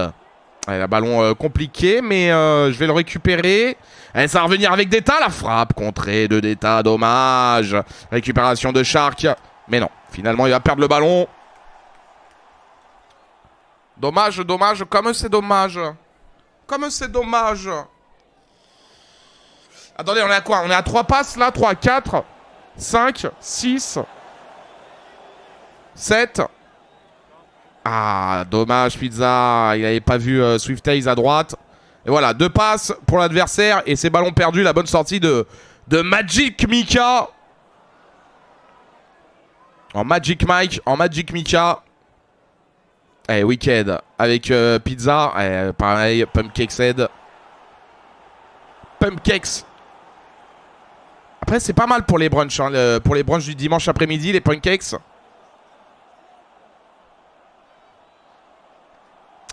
Allez, le ballon compliqué, mais je vais le récupérer. Allez, ça va revenir avec Deta. La frappe contrée de Deta, dommage. Récupération de Shark. Mais non, finalement, il va perdre le ballon. Dommage, dommage. Comme c'est dommage. Comme c'est dommage. Attendez, on est à quoi? On est à 3 passes là, 3, 4, 5, 6... 7. Ah, dommage, Pizza. Il n'avait pas vu Swift-Haze à droite. Et voilà, 2 passes pour l'adversaire. Et ces ballons perdus, la bonne sortie de Magic Mika. En Magic Mike, en Magic Mika. Eh, Wicked avec Pizza. Eh, pareil, Pumpcakes Head. Pumpcakes. Après, c'est pas mal pour les brunchs. Hein, pour les brunchs du dimanche après-midi, les pancakes.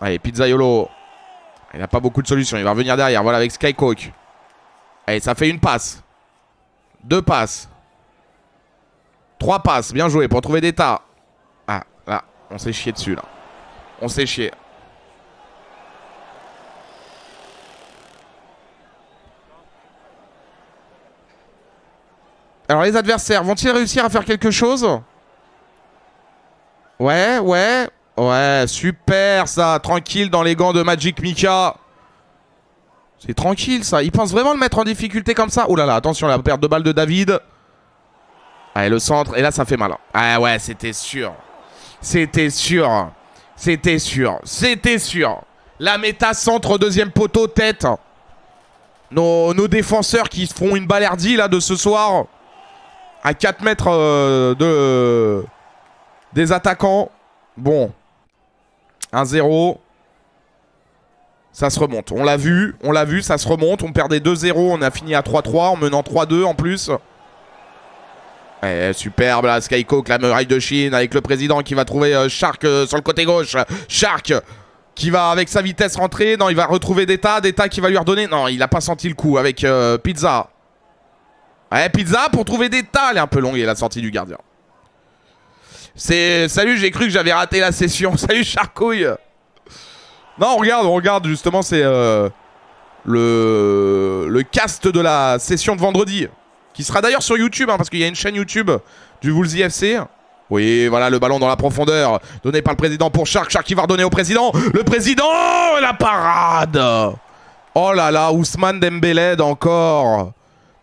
Allez, Pizzaiolo. Il n'a pas beaucoup de solutions. Il va revenir derrière. Voilà, avec Skycoke. Allez, ça fait 1 passe. 2 passes. 3 passes. Bien joué pour trouver des tas. Ah, là, on s'est chié dessus, là. On s'est chié. Alors, les adversaires, vont-ils réussir à faire quelque chose? Ouais, ouais. Ouais, super ça. Tranquille dans les gants de Magic Mika. C'est tranquille ça. Il pense vraiment le mettre en difficulté comme ça. Oh là là, attention, la perte de balle de David. Allez, le centre. Et là, ça fait mal. Ah ouais, c'était sûr. C'était sûr. C'était sûr. C'était sûr. La méta centre, deuxième poteau, tête. Nos défenseurs qui font une balerdie là de ce soir. À 4 mètres des attaquants. Bon. 1-0. Ça se remonte. On l'a vu, ça se remonte. On perdait 2-0, on a fini à 3-3 en menant 3-2 en plus. Superbe là, Skycoke, la muraille de Chine avec le président qui va trouver Shark sur le côté gauche. Shark qui va avec sa vitesse rentrer. Non, il va retrouver Deta qui va lui redonner. Non, il a pas senti le coup avec Pizza. Ouais, Pizza pour trouver Deta. Elle est un peu longue et la sortie du gardien. Salut, j'ai cru que j'avais raté la session. Salut Charcouille. Non, on regarde justement, c'est le cast de la session de vendredi. Qui sera d'ailleurs sur YouTube, hein, parce qu'il y a une chaîne YouTube du Woolsey FC. Oui, voilà le ballon dans la profondeur. Donné par le président pour Shark. Shark qui va redonner au président. Le président, la parade. Oh là là, Ousmane Dembélé encore.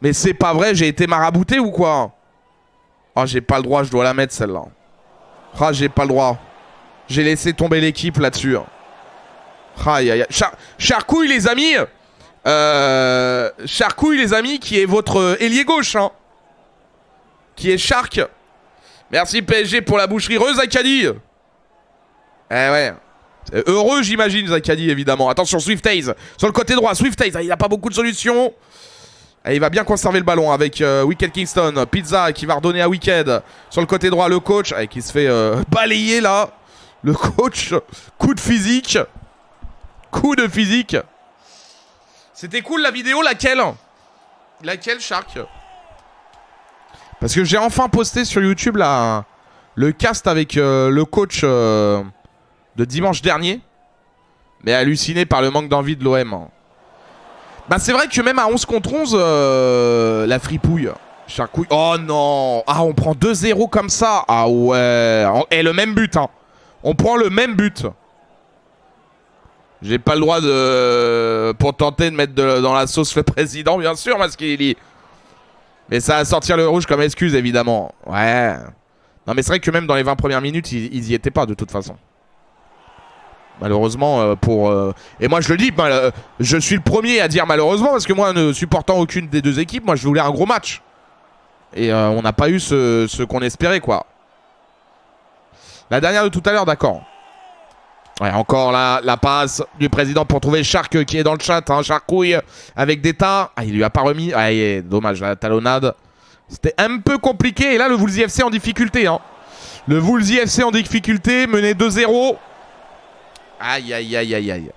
Mais c'est pas vrai, j'ai été marabouté ou quoi? Oh, j'ai pas le droit, je dois la mettre celle-là. Ah, j'ai pas le droit. J'ai laissé tomber l'équipe là-dessus. Aïe, aïe, aïe. Charcouille, les amis. Charcouille, les amis, qui est votre ailier gauche. Hein. Qui est Shark. Merci PSG pour la boucherie. Heureux, Zakadi. Eh ouais. Heureux, j'imagine, Zakadi, évidemment. Attention, Swift-Haze. Sur le côté droit, Swift-Haze. Il n'a pas beaucoup de solutions. Et il va bien conserver le ballon avec Wicked Kingston. Pizza qui va redonner à Wicked. Sur le côté droit, le coach. Qui se fait balayer là. Le coach. Coup de physique. Coup de physique. C'était cool la vidéo. Laquelle? Laquelle, Shark? Parce que j'ai enfin posté sur YouTube là, le cast avec le coach de dimanche dernier. Mais halluciné par le manque d'envie de l'OM. Bah c'est vrai que même à 11 contre 11, la fripouille. Charcouille. Oh non. Ah, on prend 2-0 comme ça. Ah ouais. Et le même but. Hein. On prend le même but. J'ai pas le droit de... Pour tenter de mettre dans la sauce le président, bien sûr, Maskili. Mais ça va sortir le rouge comme excuse, évidemment. Ouais. Non, mais c'est vrai que même dans les 20 premières minutes, ils y étaient pas, de toute façon. Malheureusement, et moi, je le dis, je suis le premier à dire malheureusement, parce que moi, ne supportant aucune des deux équipes, moi, je voulais un gros match. Et on n'a pas eu ce qu'on espérait, quoi. La dernière de tout à l'heure, d'accord. Ouais, encore là, la passe du président pour trouver Shark qui est dans le chat. Hein, Sharkouille avec Deta. Ah, il lui a pas remis. Ah, dommage, la talonnade. C'était un peu compliqué. Et là, le Woolsey FC en difficulté. Hein. Le Woolsey FC en difficulté, mené 2-0. Aïe, aïe, aïe, aïe, aïe.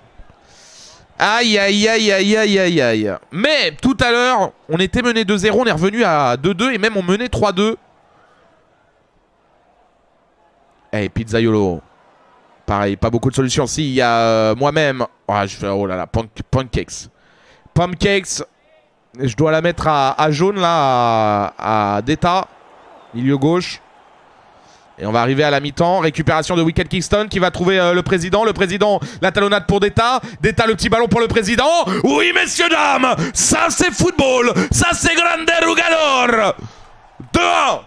Aïe, aïe, aïe, aïe, aïe, aïe, aïe. Mais tout à l'heure, on était mené 2-0. On est revenu à 2-2 et même on menait 3-2. Eh, Pizzaiolo. Pareil, pas beaucoup de solutions. Si, il y a moi-même. Oh, je fais, oh là là, Pancakes. Pancakes. Je dois la mettre à jaune, là, à Deta. Milieu gauche. Et on va arriver à la mi-temps. Récupération de Wicked Kingston qui va trouver le président. Le président, la talonnade pour Deta. Deta, le petit ballon pour le président. Oui, messieurs, dames. Ça, c'est football. Ça, c'est grande rugador. 2-1.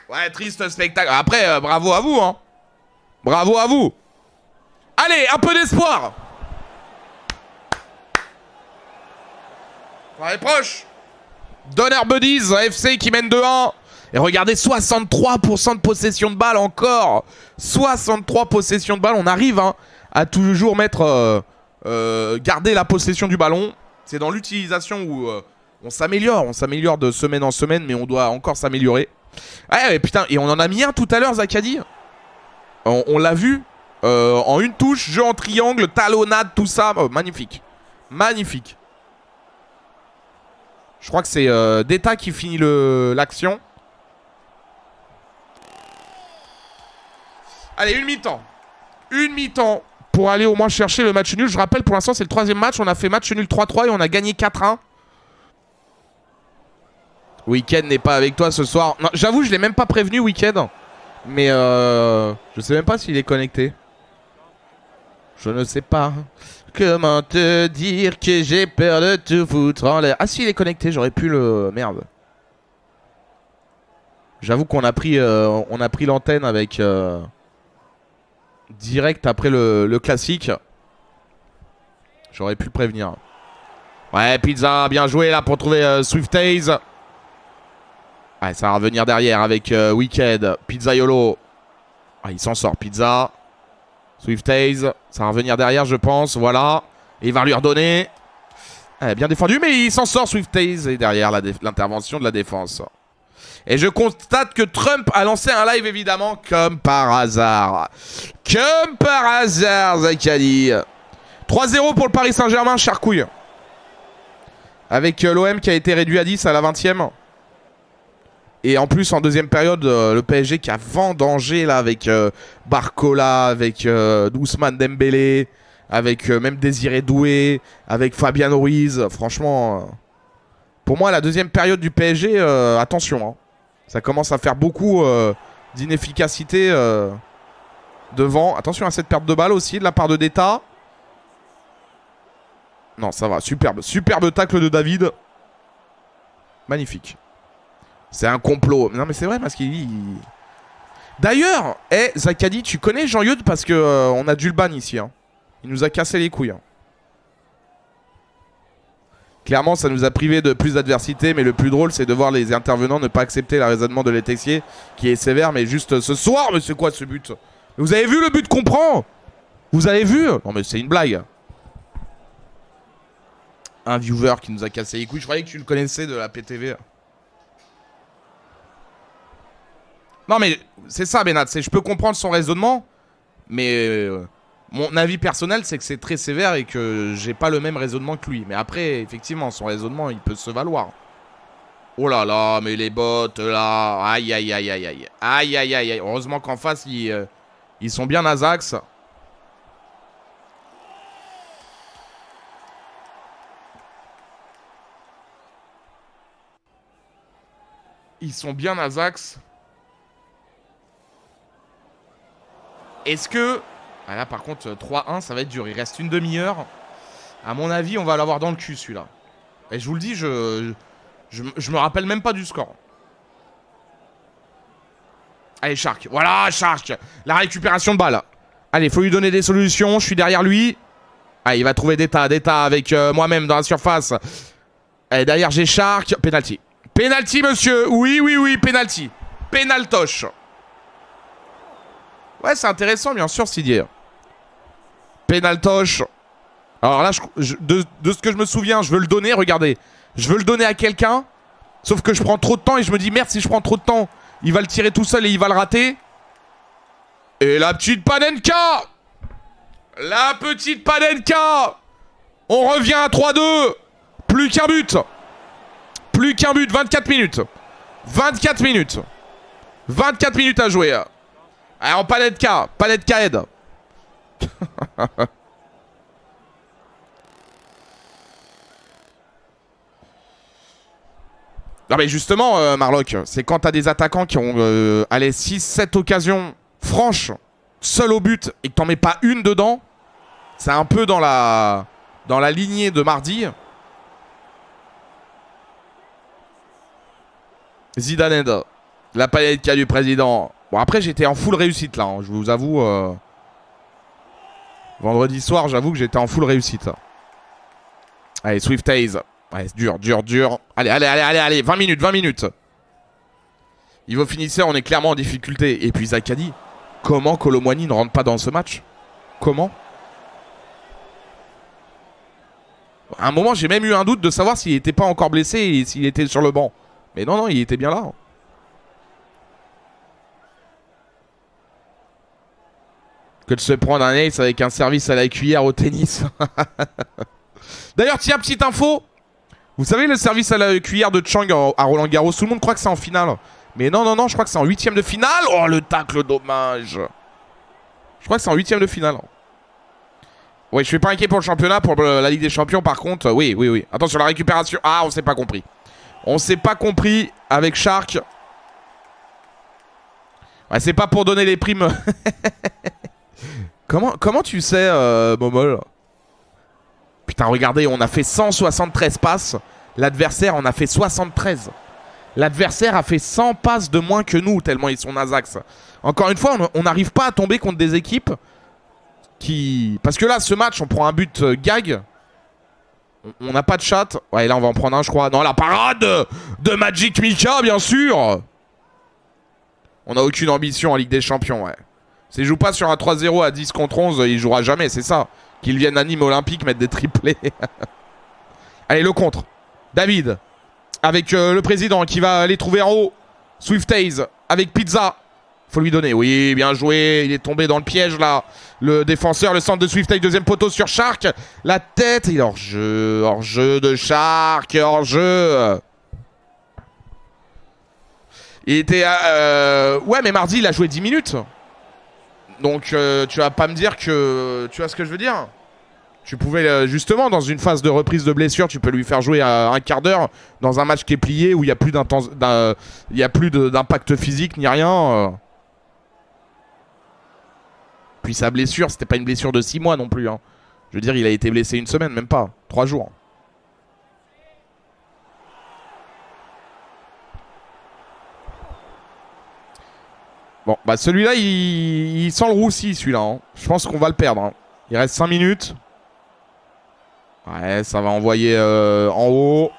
Ouais, triste spectacle. Après, bravo à vous, hein. Bravo à vous. Allez, un peu d'espoir. On est proche. Donner Buddies, AFC qui mène 2-1. Et regardez, 63% de possession de balle encore. 63 possessions de balle. On arrive hein, à toujours mettre... garder la possession du ballon. C'est dans l'utilisation où on s'améliore. On s'améliore de semaine en semaine, mais on doit encore s'améliorer. Ouais, putain, et on en a mis un tout à l'heure, Zakadi. On l'a vu. En une touche, jeu en triangle, talonnade, tout ça. Oh, magnifique. Magnifique. Je crois que c'est Deta qui finit l'action. Allez, une mi-temps. Une mi-temps pour aller au moins chercher le match nul. Je rappelle, pour l'instant, c'est le 3e match. On a fait match nul 3-3 et on a gagné 4-1. Weekend n'est pas avec toi ce soir. Non, j'avoue, je l'ai même pas prévenu, Weekend. Mais je sais même pas s'il est connecté. Je ne sais pas. Comment te dire que j'ai peur de te foutre en l'air. Ah si, il est connecté, j'aurais pu le... Merde. J'avoue qu'on a pris l'antenne avec... direct après le classique. J'aurais pu le prévenir. Ouais, Pizza, bien joué là pour trouver Swift Haze. Ouais, ça va revenir derrière avec Wicked. Pizza Yolo. Ah, il s'en sort, Pizza. Swift Haze. Ça va revenir derrière, je pense. Voilà. Et il va lui redonner. Ouais, bien défendu, mais il s'en sort, Swift Haze. Et derrière l'intervention de la défense. Et je constate que Trump a lancé un live, évidemment, comme par hasard. Comme par hasard, Zakali. 3-0 pour le Paris Saint-Germain, charcouille. Avec l'OM qui a été réduit à 10 à la 20e. Et en plus, en deuxième période, le PSG qui a vendangé là avec Barcola, avec Ousmane Dembélé, avec même Désiré Doué, avec Fabian Ruiz. Franchement, pour moi, la deuxième période du PSG, attention. Hein. Ça commence à faire beaucoup d'inefficacité devant. Attention à cette perte de balle aussi de la part de Deta. Non, ça va. Superbe. Superbe tacle de David. Magnifique. C'est un complot. Non, mais c'est vrai parce qu'il... D'ailleurs, Zakadi, tu connais Jean-Eudes parce que on a Dulban ici. Hein. Il nous a cassé les couilles. Hein. Clairement, ça nous a privé de plus d'adversité, mais le plus drôle, c'est de voir les intervenants ne pas accepter le raisonnement de Letexier, qui est sévère, mais juste ce soir, mais c'est quoi ce but? Vous avez vu le but qu'on prend? Vous avez vu? Non, mais c'est une blague. Un viewer qui nous a cassé les couilles. Je croyais que tu le connaissais de la PTV. Non, mais c'est ça, Benat. Je peux comprendre son raisonnement, mais mon avis personnel, c'est que c'est très sévère et que j'ai pas le même raisonnement que lui. Mais après, effectivement, son raisonnement, il peut se valoir. Oh là là, mais les bottes, là. Aïe, aïe, aïe, aïe, aïe. Aïe, aïe, aïe, aïe. Heureusement qu'en face, ils sont bien Azax. Ils sont bien Azax. Est-ce que... Ah là, par contre, 3-1, ça va être dur. Il reste une demi-heure. À mon avis, on va l'avoir dans le cul, celui-là. Et je vous le dis, je me rappelle même pas du score. Allez, Shark. Voilà, Shark. La récupération de balle. Allez, faut lui donner des solutions. Je suis derrière lui. Ah, il va trouver Deta avec moi-même dans la surface. Allez, derrière, j'ai Shark. Penalty. Penalty, monsieur. Oui, oui, oui, penalty. Penaltoche. Ouais, c'est intéressant, bien sûr, Sidier. Penaltoche. Alors là, de ce que je me souviens, je veux le donner, regardez. Je veux le donner à quelqu'un. Sauf que je prends trop de temps et je me dis, merde, si je prends trop de temps, il va le tirer tout seul et il va le rater. Et la petite Panenka. La petite Panenka. On revient à 3-2. Plus qu'un but. Plus qu'un but, 24 minutes. 24 minutes. 24 minutes à jouer. Alors, Panenka aide. Non mais justement, Marlock, c'est quand t'as des attaquants qui ont allez, 6-7 occasions franches, seul au but, et que t'en mets pas une dedans, c'est un peu dans la lignée de mardi. Zidane aide. La Panenka du président. Bon, après, j'étais en full réussite, là. Hein. Je vous avoue... Vendredi soir, j'avoue que j'étais en full réussite. Allez, Swift Haze. Ouais, c'est dur, dur, dur. Allez. 20 minutes, 20 minutes. Niveau finisseur, on est clairement en difficulté. Et puis Zakadi, comment Kolo Muani ne rentre pas dans ce match? Comment? À un moment, j'ai même eu un doute de savoir s'il n'était pas encore blessé et s'il était sur le banc. Mais non, il était bien là. Que de se prendre un ace avec un service à la cuillère au tennis. D'ailleurs, tiens, petite info. Vous savez le service à la cuillère de Chang à Roland Garros, tout le monde croit que c'est en finale. Mais non, je crois que c'est en 8ème de finale. Oh, le tacle, dommage. Je crois que c'est en 8ème de finale. Oui, je suis pas inquiet pour le championnat, pour la Ligue des Champions par contre. Oui. Attention, la récupération. Ah, on s'est pas compris. On s'est pas compris avec Shark. Ouais, c'est pas pour donner les primes. Comment tu sais, Momol? Putain, regardez, on a fait 173 passes. L'adversaire en a fait 73. L'adversaire a fait 100 passes de moins que nous, tellement ils sont nasax. Encore une fois, on n'arrive pas à tomber contre des équipes qui... Parce que là, ce match, on prend un but gag. On n'a pas de chat. Ouais, là, on va en prendre un, je crois. Non, la parade de Magic Mika, bien sûr. On n'a aucune ambition en Ligue des Champions, ouais. S'il joue pas sur un 3-0 à 10 contre 11, il jouera jamais, c'est ça. Qu'il vienne à Nîmes Olympique mettre des triplés. Allez, le contre. David. Avec le président qui va aller trouver en haut. Swift Haze avec Pizza. Faut lui donner. Oui, bien joué. Il est tombé dans le piège là. Le défenseur, le centre de Swift Haze, deuxième poteau sur Shark. La tête. Il est hors-jeu. Hors-jeu de Shark. Hors-jeu. Il était... Ouais, mais mardi, il a joué 10 minutes. Donc, tu vas pas me dire que... Tu vois ce que je veux dire? Tu pouvais, justement, dans une phase de reprise de blessure, tu peux lui faire jouer un quart d'heure dans un match qui est plié où il n'y a plus d'impact physique ni rien. Puis sa blessure, c'était pas une blessure de 6 mois non plus. Hein. Je veux dire, il a été blessé une semaine, même pas. 3 jours. Bon, bah celui-là, il sent le roussi, celui-là. Hein. Je pense qu'on va le perdre. Hein. Il reste 5 minutes. Ouais, ça va envoyer en haut.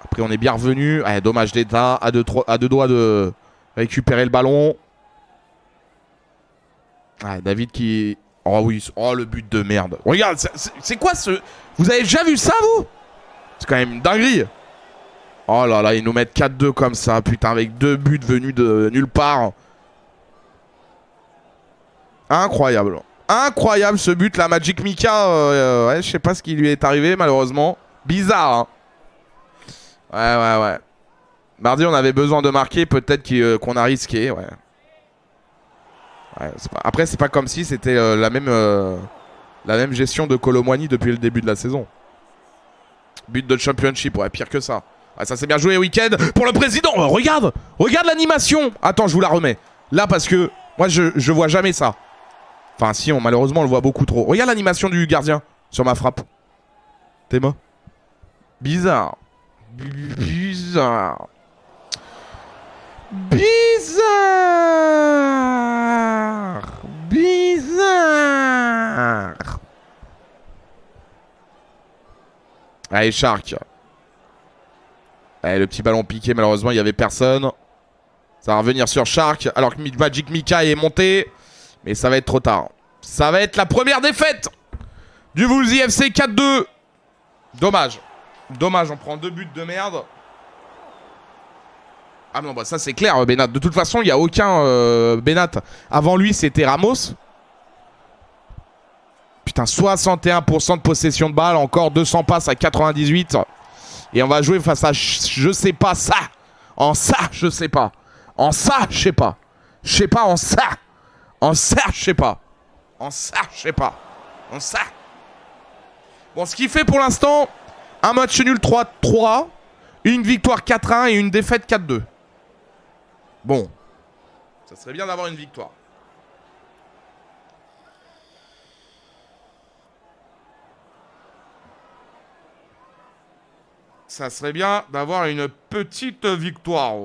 Après, on est bien revenu. Ouais, dommage d'état. À deux doigts de récupérer le ballon. Ouais, David qui... Oh oui, oh le but de merde. Regarde, c'est quoi ce... Vous avez déjà vu ça, vous? C'est quand même une dinguerie. Oh là là, ils nous mettent 4-2 comme ça. Putain, avec 2 buts venus de nulle part. Incroyable. Incroyable ce but, la Magic Mika. Ouais, je sais pas ce qui lui est arrivé, malheureusement. Bizarre, hein. Ouais. Mardi, on avait besoin de marquer. Peut-être qu'on a risqué, ouais. Après, c'est pas comme si c'était la même gestion de Kolo Muani depuis le début de la saison. But de championship, ouais, pire que ça. Ouais, ça s'est bien joué week-end pour le président. Regarde l'animation. Attends, je vous la remets. Là, parce que moi, je vois jamais ça. Enfin, si, malheureusement, on le voit beaucoup trop. Regarde l'animation du gardien sur ma frappe. Théma. Bizarre. Bizarre. Allez, Shark. Allez, le petit ballon piqué, malheureusement, il n'y avait personne. Ça va revenir sur Shark, alors que Magic Mika est monté. Mais ça va être trop tard. Ça va être la première défaite du Wolves FC 4-2. Dommage. Dommage, on prend 2 buts de merde. Ah non, bah ça c'est clair, Benat. De toute façon, il n'y a aucun Benat. Avant lui, c'était Ramos. Putain, 61% de possession de balle. Encore 200 passes à 98. Et on va jouer face à je sais pas ça. En ça, je sais pas. En ça, je sais pas. Je sais pas, en ça. En ça, je sais pas. En ça, je sais pas. En ça. Bon, ce qui fait pour l'instant, un match nul 3-3, une victoire 4-1 et une défaite 4-2. Bon. Ça serait bien d'avoir une victoire. Ça serait bien d'avoir une petite victoire.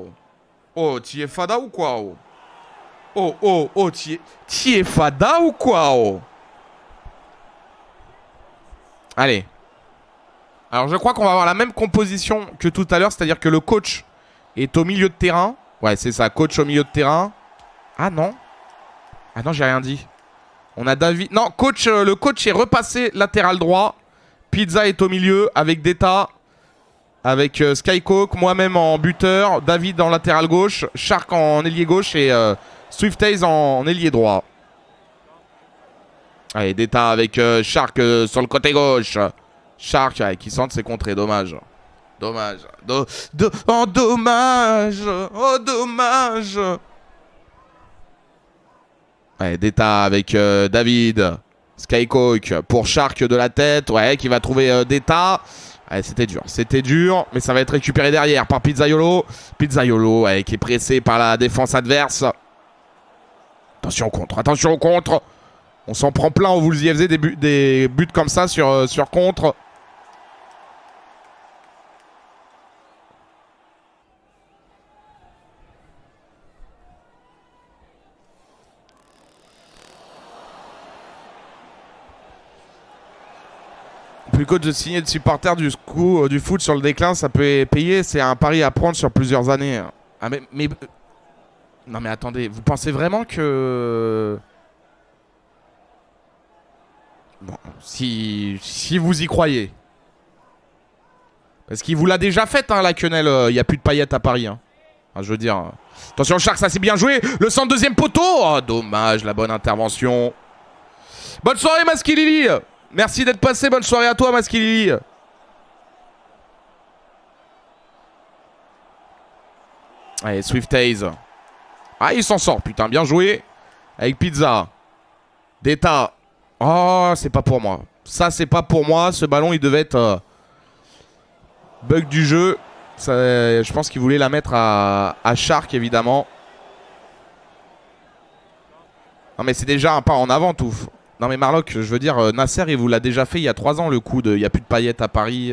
Oh, t'y es fada ou quoi? Oh, oh, oh, t'y es fada ou quoi, oh? Allez. Alors, je crois qu'on va avoir la même composition que tout à l'heure, c'est-à-dire que le coach est au milieu de terrain. Ouais, c'est ça, coach au milieu de terrain. Ah non. Ah non, j'ai rien dit. On a David... Non, coach, le coach est repassé latéral droit. Pizza est au milieu avec Deta, avec Skycoke, moi-même en buteur, David en latéral gauche, Shark en ailier gauche et Swifthaze en ailier droit. Allez, Deta avec Shark sur le côté gauche. Shark qui centre ses contrées, dommage. Dommage. Oh, dommage. Oh, dommage. Allez, Deta avec David. Skycoke pour Shark de la tête. Ouais, qui va trouver Deta. Ouais, c'était dur, mais ça va être récupéré derrière par Pizzaiolo. Pizzaiolo, ouais, qui est pressé par la défense adverse. Attention au contre, attention au contre. On s'en prend plein au Wolves IFZ des buts comme ça sur contre. Plus coach de signer de supporters du foot sur le déclin, ça peut payer. C'est un pari à prendre sur plusieurs années. Ah mais... Non mais attendez, vous pensez vraiment que... Bon, si vous y croyez. Parce qu'il vous l'a déjà fait, hein, la quenelle. Il n'y a plus de paillettes à Paris. Hein. Enfin, je veux dire... Attention, Shark, ça c'est bien joué. Le centre deuxième poteau. Oh, dommage, la bonne intervention. Bonne soirée, Maskilili. Merci d'être passé. Bonne soirée à toi, Maskilili. Allez, Swifthaze. Ah, il s'en sort, putain. Bien joué. Avec Pizza. Deta. Oh, c'est pas pour moi. Ça, c'est pas pour moi. Ce ballon, il devait être... bug du jeu. Ça, je pense qu'il voulait la mettre à Shark, évidemment. Non, mais c'est déjà un pas en avant, tout. Non, mais Marlock, je veux dire, Nasser, il vous l'a déjà fait il y a 3 ans, le coup de... Il n'y a plus de paillettes à Paris.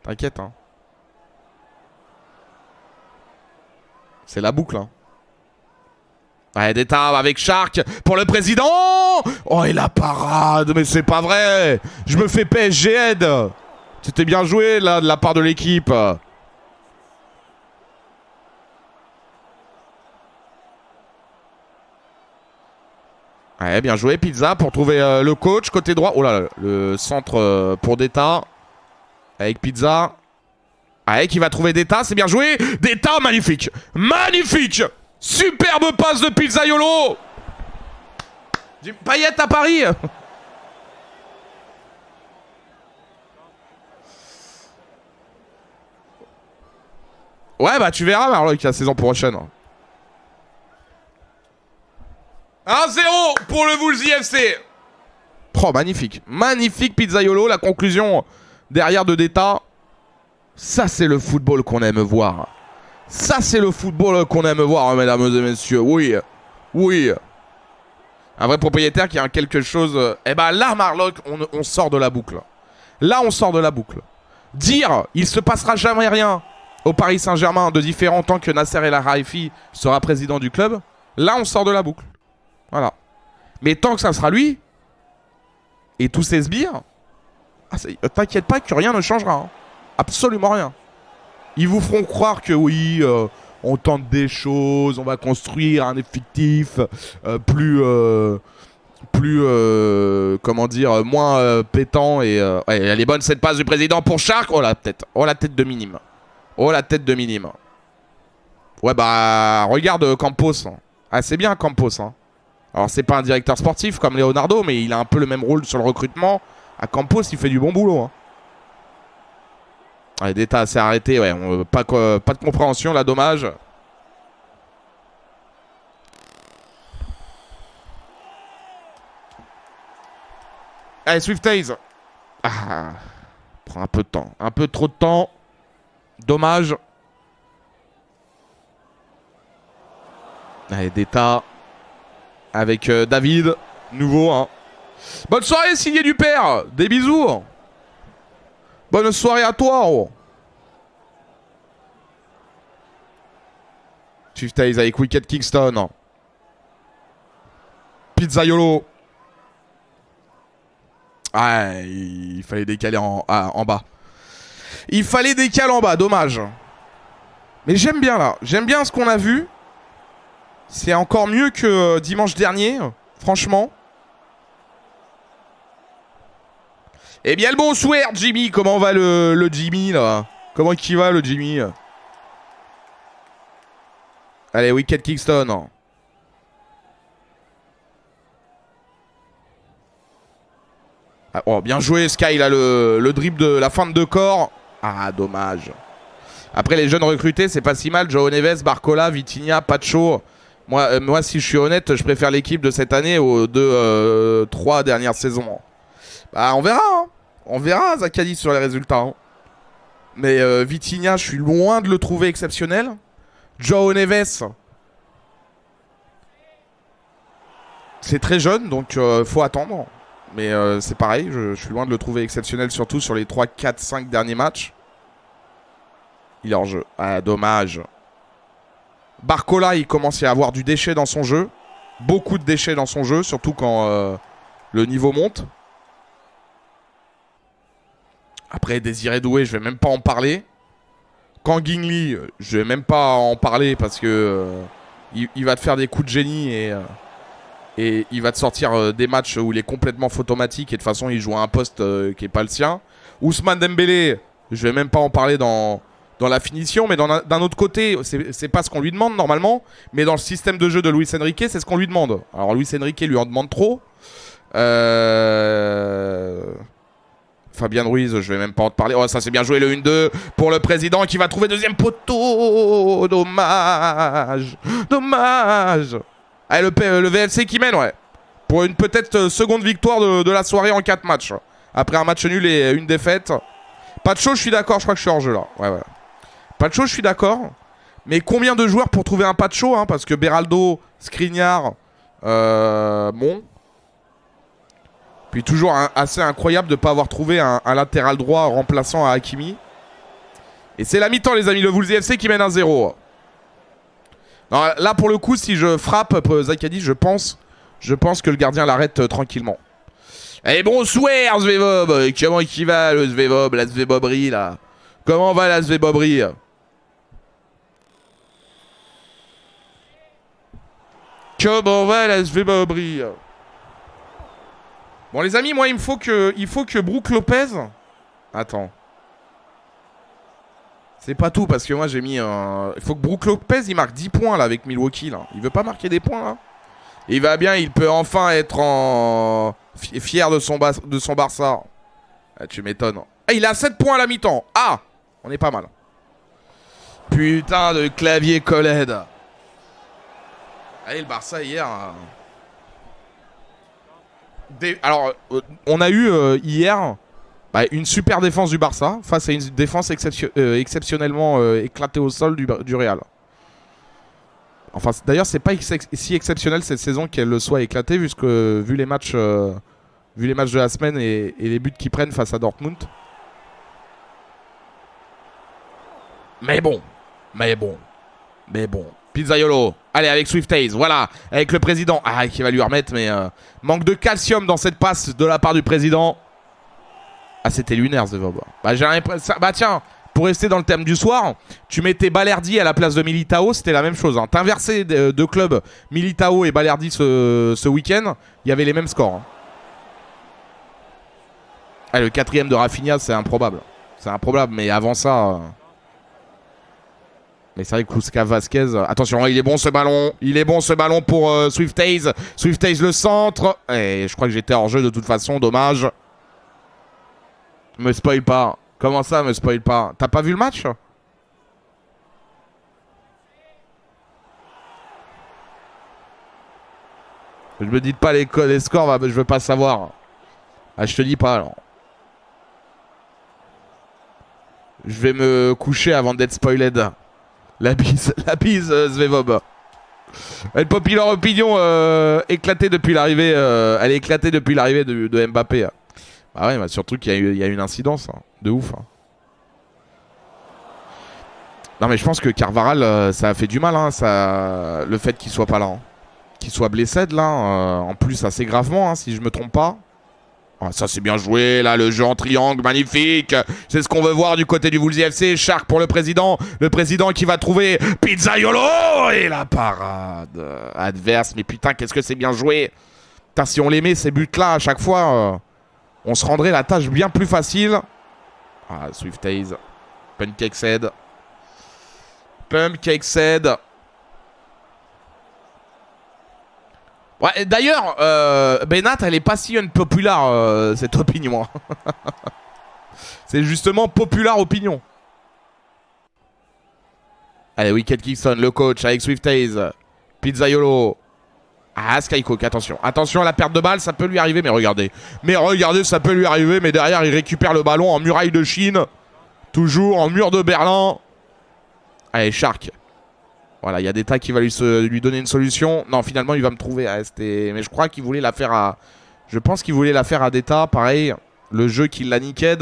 T'inquiète, hein. C'est la boucle, hein. Ouais, Deta avec Shark pour le président. Oh, et la parade, mais c'est pas vrai. Je me fais PSG aide. C'était bien joué, là, de la part de l'équipe. Ouais, bien joué, Pizza, pour trouver le coach, côté droit. Oh là là, le centre pour Deta. Avec Pizza. Ouais, qui va trouver Deta, c'est bien joué. Deta, magnifique. Magnifique. Superbe passe de Pizzaiolo. Du paillette à Paris. Ouais, bah tu verras, Marlock, la saison prochaine. 1-0 pour le Wolves IFC. Oh, magnifique. Magnifique Pizzaiolo. La conclusion derrière de Deta. Ça, c'est le football qu'on aime voir. Ça, c'est le football qu'on aime voir, mesdames et messieurs. Oui. Oui. Un vrai propriétaire qui a quelque chose... Eh ben là, Marlock, on sort de la boucle. Là, on sort de la boucle. Dire, il se passera jamais rien au Paris Saint-Germain de différent tant que Nasser El Khelaifi sera président du club. Là, on sort de la boucle. Voilà. Mais tant que ça sera lui, et tous ses sbires, t'inquiète pas que rien ne changera. Hein. Absolument rien. Ils vous feront croire que oui, on tente des choses, on va construire un effectif comment dire, moins pétant. Et ouais, elle est bonne cette passe du président pour Shark. Oh la tête. Oh la tête de minime. Oh la tête de minime. Ouais bah regarde Campos. Ah c'est bien Campos. Hein. Alors c'est pas un directeur sportif comme Leonardo, mais il a un peu le même rôle sur le recrutement. À Campos il fait du bon boulot. Hein. Allez, Deta s'est arrêté, ouais, pas de compréhension là, dommage. Allez, Swifthaze. Ah, prend un peu de temps, un peu trop de temps. Dommage. Allez, Deta avec David, nouveau. Hein. Bonne soirée, signé du père. Des bisous. Bonne soirée à toi. Oh. Swift-Hayes avec Wicked Kingston. Pizzaiolo. Ah, il fallait décaler en bas. Il fallait décaler en bas, dommage. Mais j'aime bien là. J'aime bien ce qu'on a vu. C'est encore mieux que dimanche dernier, franchement. Eh bien le bonsoir Jimmy. Comment va le Jimmy là? Comment il va le Jimmy? Allez, Wicked Kingston. Ah, oh, bien joué Sky là, le dribble de la fin de corps. Ah, dommage. Après les jeunes recrutés, c'est pas si mal. João Neves, Barcola, Vitinha, Pacho. Moi, si je suis honnête, je préfère l'équipe de cette année aux 3 dernières saisons. Bah, on verra. Hein. On verra, Zakadi, sur les résultats. Hein. Mais Vitinha, je suis loin de le trouver exceptionnel. João Neves, c'est très jeune, donc faut attendre. Mais c'est pareil, je suis loin de le trouver exceptionnel, surtout sur les 3, 4, 5 derniers matchs. Il est hors jeu. Ah, dommage. Barcola, il commence à avoir du déchet dans son jeu. Beaucoup de déchets dans son jeu, surtout quand le niveau monte. Après, Désiré Doué, je vais même pas en parler. Kangin, je vais même pas en parler parce que il va te faire des coups de génie et il va te sortir des matchs où il est complètement photomatique et de toute façon il joue à un poste qui est pas le sien. Ousmane Dembélé, je vais même pas en parler dans la finition, mais d'un autre côté, c'est pas ce qu'on lui demande normalement, mais dans le système de jeu de Luis Enrique, c'est ce qu'on lui demande. Alors Luis Enrique lui en demande trop. Fabien Ruiz, je vais même pas en te parler. Oh, ça c'est bien joué le 1-2 pour le président qui va trouver deuxième poteau. Dommage. Dommage. Allez, le VFC qui mène, ouais. Pour une peut-être seconde victoire de la soirée en 4 matchs. Après un match nul et une défaite. Pacho, je suis d'accord, je crois que je suis hors jeu là. Ouais, ouais. Pacho, je suis d'accord. Mais combien de joueurs pour trouver un Pacho hein, parce que Beraldo, Skriniar, bon. Puis toujours assez incroyable de ne pas avoir trouvé un latéral droit remplaçant à Hakimi. Et c'est la mi-temps les amis, le Wolves FC qui mène 1-0. Non, là pour le coup, si je frappe Zakadi, je pense que le gardien l'arrête tranquillement. Allez, bonsoir Zvevob. Comment il va le Zvevob, la Zvebobrie là? Comment va la Zvebobrie? Comment va la Zvebobrie? Bon les amis, moi il faut que Brook Lopez... Attends. C'est pas tout parce que moi j'ai mis un... Il faut que Brook Lopez il marque 10 points là avec Milwaukee là. Il veut pas marquer des points là. Il va bien, il peut enfin être fier de son Barça. Ah, tu m'étonnes. Ah, il a 7 points à la mi-temps. Ah, on est pas mal. Putain de clavier Coled. Allez le Barça hier... Alors, on a eu hier une super défense du Barça face à une défense exceptionnellement éclatée au sol du Real. Enfin, d'ailleurs, c'est pas si exceptionnel cette saison qu'elle le soit éclatée, vu les matchs de la semaine et les buts qu'ils prennent face à Dortmund. Mais bon. Pizzaiolo. Allez, avec Swift-Hayes, voilà. Avec le président. Ah, qui va lui remettre, mais manque de calcium dans cette passe de la part du président. Ah, c'était lunaire, Zvevob. Bah, tiens, pour rester dans le thème du soir, tu mettais Balerdi à la place de Militao, c'était la même chose. Hein. T'inversais deux clubs, Militao et Balerdi ce week-end, il y avait les mêmes scores. Hein. Ah, le 4ème de Rafinha, c'est improbable. C'est improbable, mais avant ça... Mais c'est vrai que Kouska Vasquez... Attention, il est bon ce ballon. Il est bon ce ballon pour Swift-Hayes. Swift-Hayes le centre. Et je crois que j'étais hors jeu de toute façon. Dommage. Me spoil pas. Comment ça, me spoil pas? T'as pas vu le match? Je me dis pas les scores, je veux pas savoir. Ah, je te dis pas alors. Je vais me coucher avant d'être spoiled. La bise Zvevob. Elle populaire opinion éclatée depuis l'arrivée. Elle est éclatée depuis l'arrivée de Mbappé. Ah ouais, bah surtout qu'il y a une incidence. Hein, de ouf. Hein. Non mais je pense que Carvajal, ça a fait du mal, hein, ça... le fait qu'il soit pas là. Hein. Qu'il soit blessé là, en plus assez gravement, hein, si je me trompe pas. Ah, ça c'est bien joué, là, le jeu en triangle, magnifique. C'est ce qu'on veut voir du côté du Wolves FC. Shark pour le président qui va trouver Pizzaiolo. Et la parade adverse, mais putain, qu'est-ce que c'est bien joué. Putain, si on les met ces buts-là à chaque fois, on se rendrait la tâche bien plus facile. Ah, Swift Haze. Pancake Said. Pancake Said. Ouais, d'ailleurs, Benat, elle est pas si unpopular, cette opinion. C'est justement populaire opinion. Allez, Wicked Kingston, le coach avec Swift Haze. Pizzaiolo. Ah, Skycook, attention. Attention à la perte de balle, ça peut lui arriver, mais regardez. Mais regardez, ça peut lui arriver, mais derrière, il récupère le ballon en muraille de Chine. Toujours en mur de Berlin. Allez, Shark. Voilà, il y a des tas qui va lui donner une solution. Non, finalement, il va me trouver. Ah, mais je crois qu'il voulait la faire à... Je pense qu'il voulait la faire à Deta. Pareil, le jeu qui l'a niqué.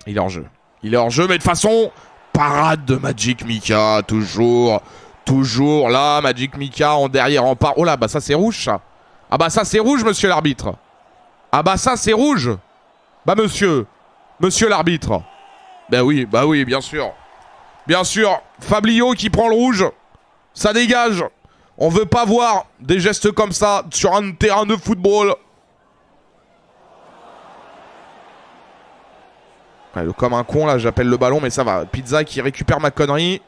Il est hors jeu. Il est hors jeu, mais de façon... Parade de Magic Mika, toujours. Toujours là, Magic Mika en derrière en part. Oh là, bah ça c'est rouge, ça. Ah bah ça c'est rouge, monsieur l'arbitre. Ah bah ça c'est rouge. Bah monsieur l'arbitre. Bah oui, bien sûr. Bien sûr, Fablio qui prend le rouge. Ça dégage. On veut pas voir des gestes comme ça sur un terrain de football. Ouais, comme un con là, j'appelle le ballon, mais ça va. Pizza qui récupère ma connerie.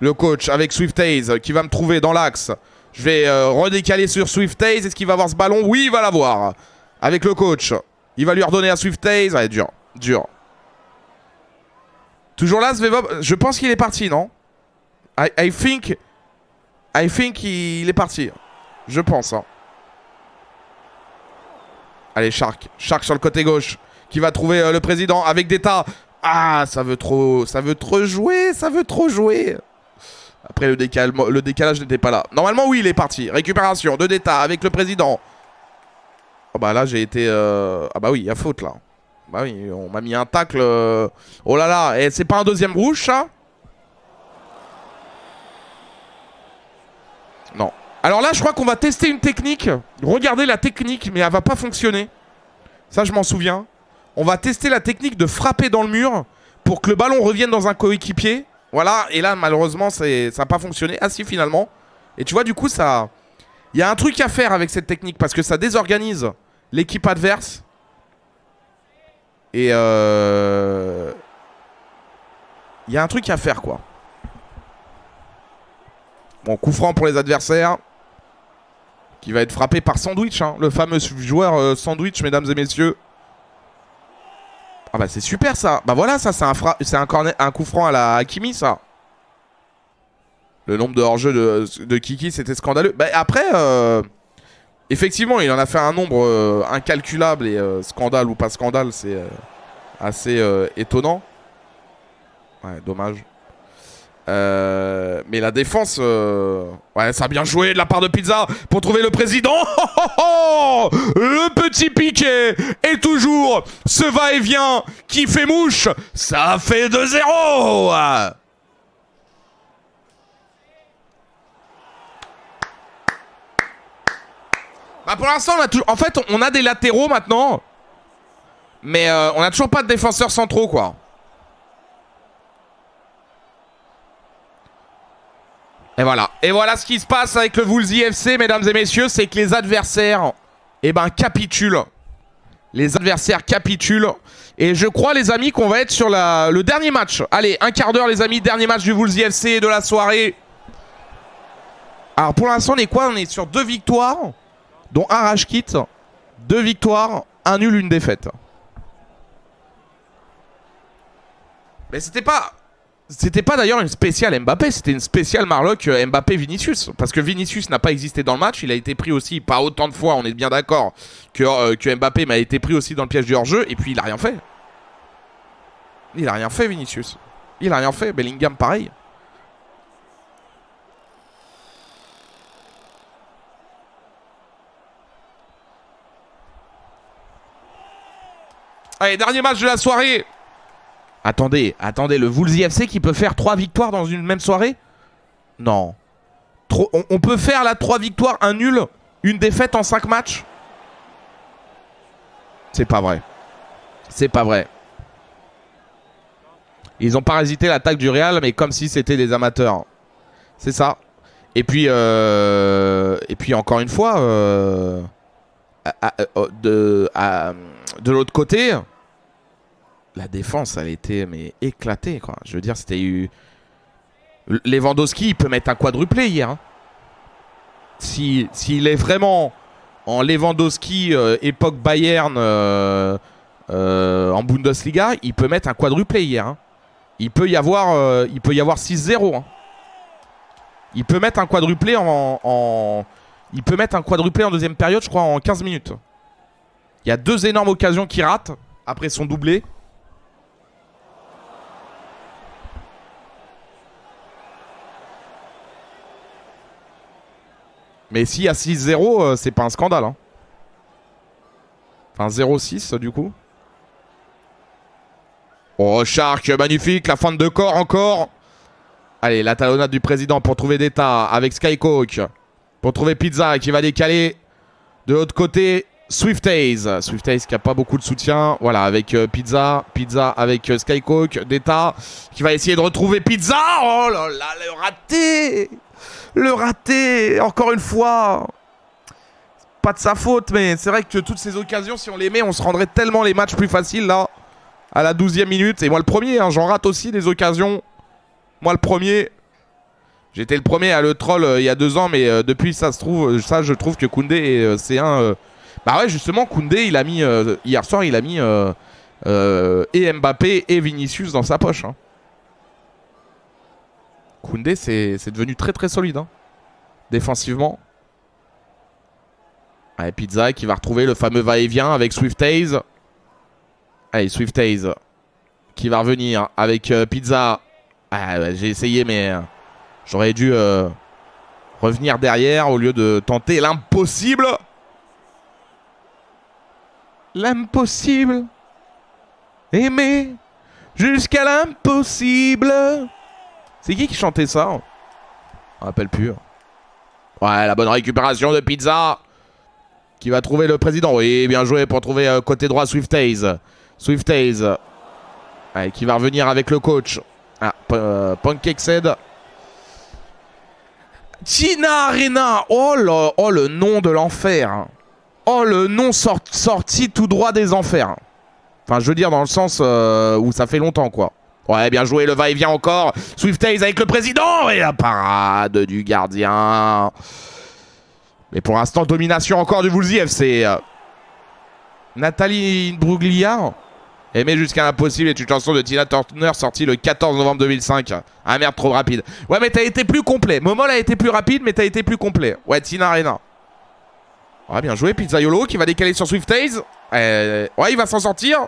Le coach avec Swift Haze qui va me trouver dans l'axe. Je vais redécaler sur Swift Haze. Est-ce qu'il va avoir ce ballon? Oui, il va l'avoir. Avec le coach. Il va lui redonner à Swift Haze. Ouais, dur. Toujours là, Svevov. Je pense qu'il est parti, non? I think il est parti. Je pense. Hein. Allez, Shark. Shark sur le côté gauche. Qui va trouver le président avec Deta. Ah, ça veut trop jouer. Après, le décalage n'était pas là. Normalement, oui, il est parti. Récupération de Deta avec le président. Oh bah là, j'ai été... Ah bah oui, il y a faute, là. Bah oui, on m'a mis un tacle. Oh là là, et c'est pas un deuxième rouge, ça? Non. Alors là, je crois qu'on va tester une technique. Regardez la technique, mais elle va pas fonctionner. Ça, je m'en souviens. On va tester la technique de frapper dans le mur pour que le ballon revienne dans un coéquipier. Voilà, et là, malheureusement, ça n'a pas fonctionné. Ah si, finalement. Et tu vois, du coup, ça... Il y a un truc à faire avec cette technique parce que ça désorganise l'équipe adverse. Et il y a un truc à faire, quoi. Bon, coup franc pour les adversaires. Qui va être frappé par Sandwich, hein, le fameux joueur Sandwich, mesdames et messieurs. Ah bah c'est super ça. Bah voilà, ça c'est un coup franc à la Hakimi, ça. Le nombre de hors-jeu de Kiki, c'était scandaleux. Bah après, effectivement, il en a fait un nombre incalculable et scandale ou pas scandale, c'est assez étonnant. Ouais, dommage. Mais la défense, ouais, ça a bien joué de la part de Pizza pour trouver le président. Le petit piqué et toujours ce va-et-vient qui fait mouche. Ça fait 2-0. Bah pour l'instant, en fait, on a des latéraux maintenant, mais on a toujours pas de défenseurs centraux, quoi. Et voilà. Et voilà ce qui se passe avec le Wolves FC, mesdames et messieurs, c'est que les adversaires, eh ben, capitulent. Les adversaires capitulent. Et je crois, les amis, qu'on va être sur le dernier match. Allez, un quart d'heure, les amis, dernier match du Wolves FC de la soirée. Alors, pour l'instant, on est quoi? On est sur 2 victoires, dont un rage kit. 2 victoires, 1 nul, 1 défaite. Mais c'était pas d'ailleurs une spéciale Mbappé, c'était une spéciale Marlock Mbappé-Vinicius. Parce que Vinicius n'a pas existé dans le match, il a été pris aussi, pas autant de fois, on est bien d'accord, que Mbappé m'a été pris aussi dans le piège du hors-jeu, et puis il a rien fait. Il a rien fait, Vinicius. Il a rien fait, Bellingham pareil. Allez, dernier match de la soirée. Attendez, le Wolsey FC qui peut faire 3 victoires dans une même soirée? Non. On peut faire là 3 victoires, un nul, une défaite en 5 matchs? C'est pas vrai. C'est pas vrai. Ils ont parasité l'attaque du Real, mais comme si c'était des amateurs. C'est ça. Et puis encore une fois, de l'autre côté, la défense, elle était éclatée, quoi. Je veux dire, c'était eu... Lewandowski, il peut mettre un quadruplé hier. Hein. S'il est vraiment en Lewandowski, époque Bayern, en Bundesliga, il peut mettre un quadruplé hier. Hein. Il peut y avoir 6-0. Hein. Il peut mettre un quadruplé il peut mettre un quadruplé en deuxième période, je crois, en 15 minutes. Il y a 2 énormes occasions qu'il rate après son doublé. Mais s'il y a 6-0, c'est pas un scandale. Hein. Enfin, 0-6 du coup. Oh, Shark, magnifique, la feinte de corps encore. Allez, la talonnade du président pour trouver Deta avec Skycook. Pour trouver Pizza qui va décaler. De l'autre côté, Swiftaze. Swiftaze qui a pas beaucoup de soutien. Voilà, avec Pizza. Pizza avec Skycook. Deta qui va essayer de retrouver Pizza. Oh là là, le raté. Le raté, encore une fois. Pas de sa faute, mais c'est vrai que toutes ces occasions, si on les met, on se rendrait tellement les matchs plus faciles là. À la 12e minute. Et moi le premier, hein, j'en rate aussi des occasions. Moi le premier. J'étais le premier à le troll il y a 2 ans, mais depuis je trouve que Koundé c'est un... Bah ouais, justement, Koundé, il a mis... hier soir, il a mis et Mbappé et Vinicius dans sa poche. Hein. Koundé, c'est devenu très très solide. Hein. Défensivement. Allez, Pizza qui va retrouver le fameux va-et-vient avec Swiftaze. Allez, Swiftaze qui va revenir avec Pizza. Ah, j'ai essayé, mais j'aurais dû revenir derrière au lieu de tenter l'impossible. L'impossible. Aimer jusqu'à l'impossible. C'est qui chantait ça? On ne rappelle plus. Ouais, la bonne récupération de Pizza. Qui va trouver le président. Oui, bien joué pour trouver côté droit Swiftaze. Swiftaze. Allez, qui va revenir avec le coach. Ah, Pancakeshead. Tina Arena. Oh, le nom de l'enfer. Oh, le nom sorti tout droit des enfers. Enfin, je veux dire dans le sens où ça fait longtemps, quoi. Ouais, bien joué, le va-et-vient encore. Swiftaze avec le président. Et la parade du gardien. Mais pour l'instant, domination encore du Wolsey FC. Nathalie Bruglia. Aimer jusqu'à l'impossible est une chanson de Tina Turner sortie le 14 novembre 2005. Ah merde, trop rapide. Ouais, mais t'as été plus complet. Momol a été plus rapide, mais t'as été plus complet. Ouais, Tina Arena. Ouais, bien joué. Pizzaiolo qui va décaler sur Swiftaze. Ouais, il va s'en sortir.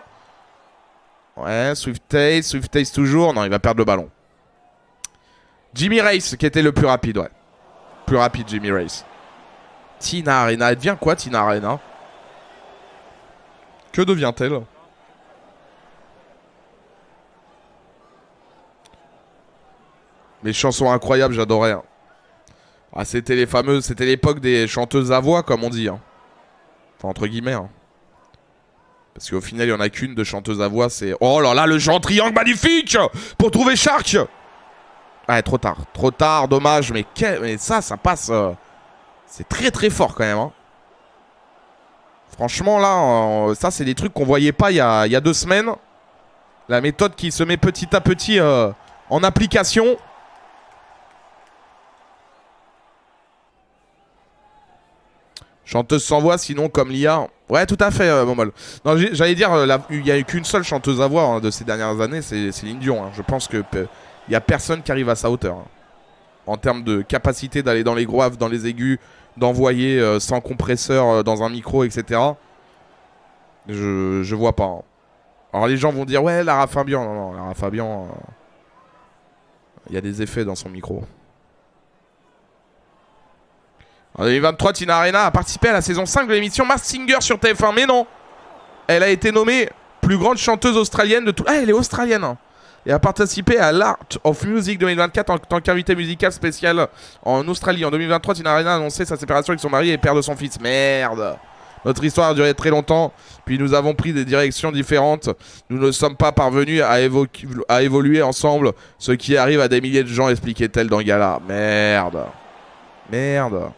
Ouais, Swiftaze toujours. Non, il va perdre le ballon. Jimmy Race qui était le plus rapide, ouais. Plus rapide, Jimmy Race. Tina Arena. Elle devient quoi, Tina Arena? Que devient-elle? Mais chansons incroyables, j'adorais. Hein. Ah, c'était les fameuses... C'était l'époque des chanteuses à voix, comme on dit. Hein. Enfin, entre guillemets. Hein. Parce qu'au final, il n'y en a qu'une de chanteuse à voix. C'est... Oh là là, le jeu en triangle magnifique pour trouver Shark. Ouais, trop tard. Trop tard, dommage. Mais ça passe... C'est très très fort quand même. Hein. Franchement, là, ça, c'est des trucs qu'on voyait pas il y a 2 semaines. La méthode qui se met petit à petit en application. Chanteuse sans voix, sinon comme l'IA. Ouais, tout à fait, Momol. Non, j'allais dire, il n'y a eu qu'une seule chanteuse à voix hein, de ces dernières années, c'est Céline Dion. Hein. Je pense qu'il n'y a personne qui arrive à sa hauteur. Hein. En termes de capacité d'aller dans les graves, dans les aigus, d'envoyer sans compresseur dans un micro, etc. Je vois pas. Hein. Alors les gens vont dire, ouais, Lara Fabian. Non, Lara Fabian, il y a des effets dans son micro. En 2023, Tina Arena a participé à la saison 5 de l'émission Masked Singer sur TF1. Mais non, elle a été nommée plus grande chanteuse australienne de tout... Ah, elle est australienne. Hein. et a participé à l'Art of Music 2024 en tant qu'invité musical spécial en Australie. En 2023, Tina Arena a annoncé sa séparation avec son mari et père de son fils. Merde. Notre histoire a duré très longtemps, puis nous avons pris des directions différentes. Nous ne sommes pas parvenus à évoluer ensemble, ce qui arrive à des milliers de gens, expliquait-elle dans le gala. Merde. Merde.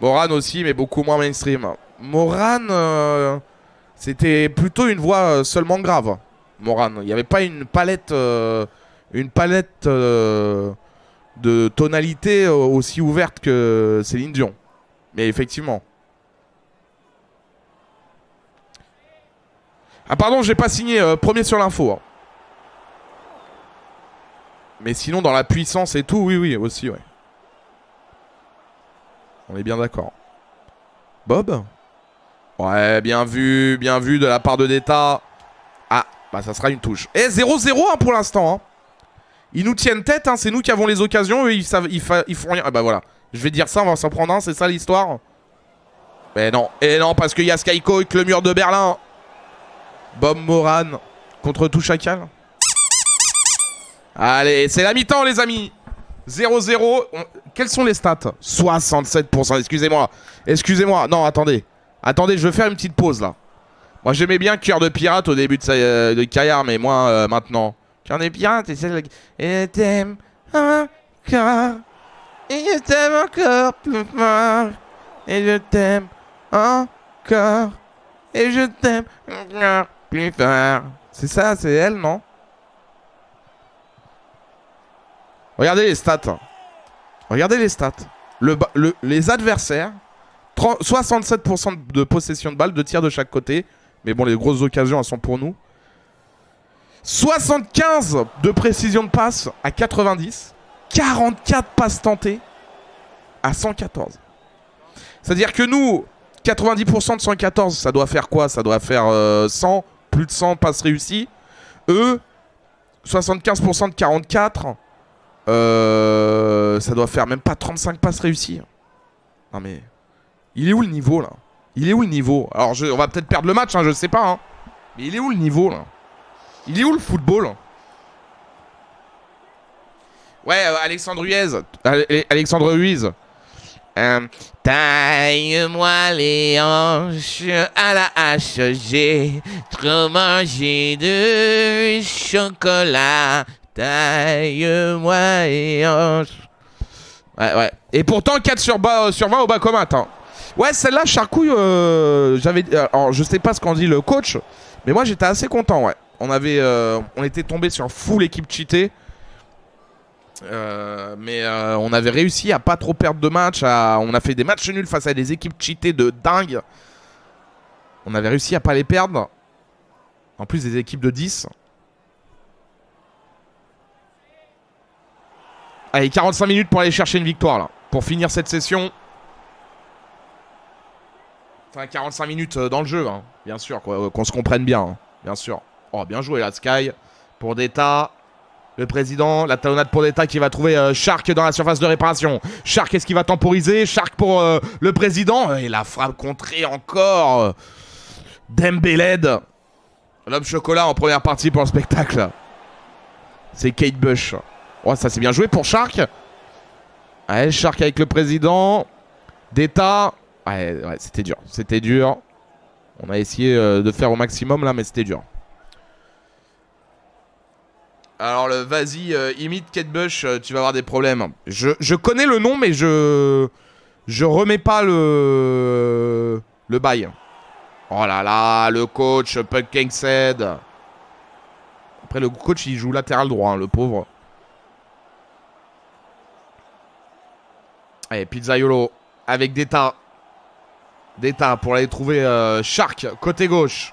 Moran aussi, mais beaucoup moins mainstream. Moran, c'était plutôt une voix seulement grave. Moran, il n'y avait pas une palette de tonalité aussi ouverte que Céline Dion. Mais effectivement. Ah pardon, j'ai pas signé premier sur l'info. Hein. Mais sinon, dans la puissance et tout, oui, aussi, ouais. On est bien d'accord. Bob? Ouais, bien vu de la part de Deta. Ah, bah ça sera une touche. Et 0-0 hein, pour l'instant. Hein. Ils nous tiennent tête, hein, c'est nous qui avons les occasions, eux ils font rien. Ah bah voilà. Je vais dire ça, on va s'en prendre un, c'est ça l'histoire. Mais non, et non, parce qu'il y a Skyco avec le mur de Berlin. Bob Moran contre tout chacal. Allez, c'est la mi-temps les amis. 0-0. Quels sont les stats? 67%, excusez-moi. Non, attendez, je vais faire une petite pause là. Moi j'aimais bien Cœur de Pirate au début de carrière, mais moi maintenant. Cœur de Pirate, et c'est et t'aime encore. Et je t'aime encore plus fort. Et je t'aime encore. Et je t'aime encore plus fort. C'est ça, c'est elle, non? Regardez les stats. Les adversaires, 67% de possession de balles, 2 tirs de chaque côté. Mais bon, les grosses occasions, elles sont pour nous. 75 de précision de passe à 90. 44 passes tentées à 114. C'est-à-dire que nous, 90% de 114, ça doit faire quoi? Ça doit faire 100, plus de 100 passes réussies. Eux, 75% de 44, ça doit faire même pas 35 passes réussies. Non mais, il est où le niveau là? Alors on va peut-être perdre le match, hein, je sais pas. Hein. Mais il est où le niveau là? Il est où le football? Ouais, Alexandre Ruiz. Taille-moi les hanches à la hache, j'ai trop mangé de chocolat. Taille-moi les hanches. Ouais. Et pourtant 4 sur 20 au bas commun. Hein. Ouais, celle-là, Charcouille, alors je sais pas ce qu'en dit le coach, mais moi j'étais assez content, ouais. On était tombé sur full équipe cheatée. Mais on avait réussi à pas trop perdre de match. On a fait des matchs nuls face à des équipes cheatées de dingue. On avait réussi à pas les perdre. En plus des équipes de 10. Allez, 45 minutes pour aller chercher une victoire là. Pour finir cette session. Enfin 45 minutes dans le jeu, hein. Bien sûr, qu'on se comprenne bien, hein. Bien sûr. Oh, bien joué là, Sky. Pour Deta. Le président, la talonnade pour Deta qui va trouver Shark dans la surface de réparation. Shark, est-ce qu'il va temporiser? Shark pour le président. Et la frappe contrée encore. Dembéled. L'homme chocolat en première partie pour le spectacle. C'est Kate Bush. Oh, ça c'est bien joué pour Shark. Allez, Shark avec le président. Deta. Ouais, c'était dur. On a essayé de faire au maximum là, mais c'était dur. Alors, vas-y, imite Kate Bush, tu vas avoir des problèmes. Je connais le nom, mais je remets pas le bail. Oh là là, le coach, Puck Kingshead. Après, le coach, il joue latéral droit, hein, le pauvre. Allez, Pizzaiolo avec Deta. Deta pour aller trouver Shark, côté gauche.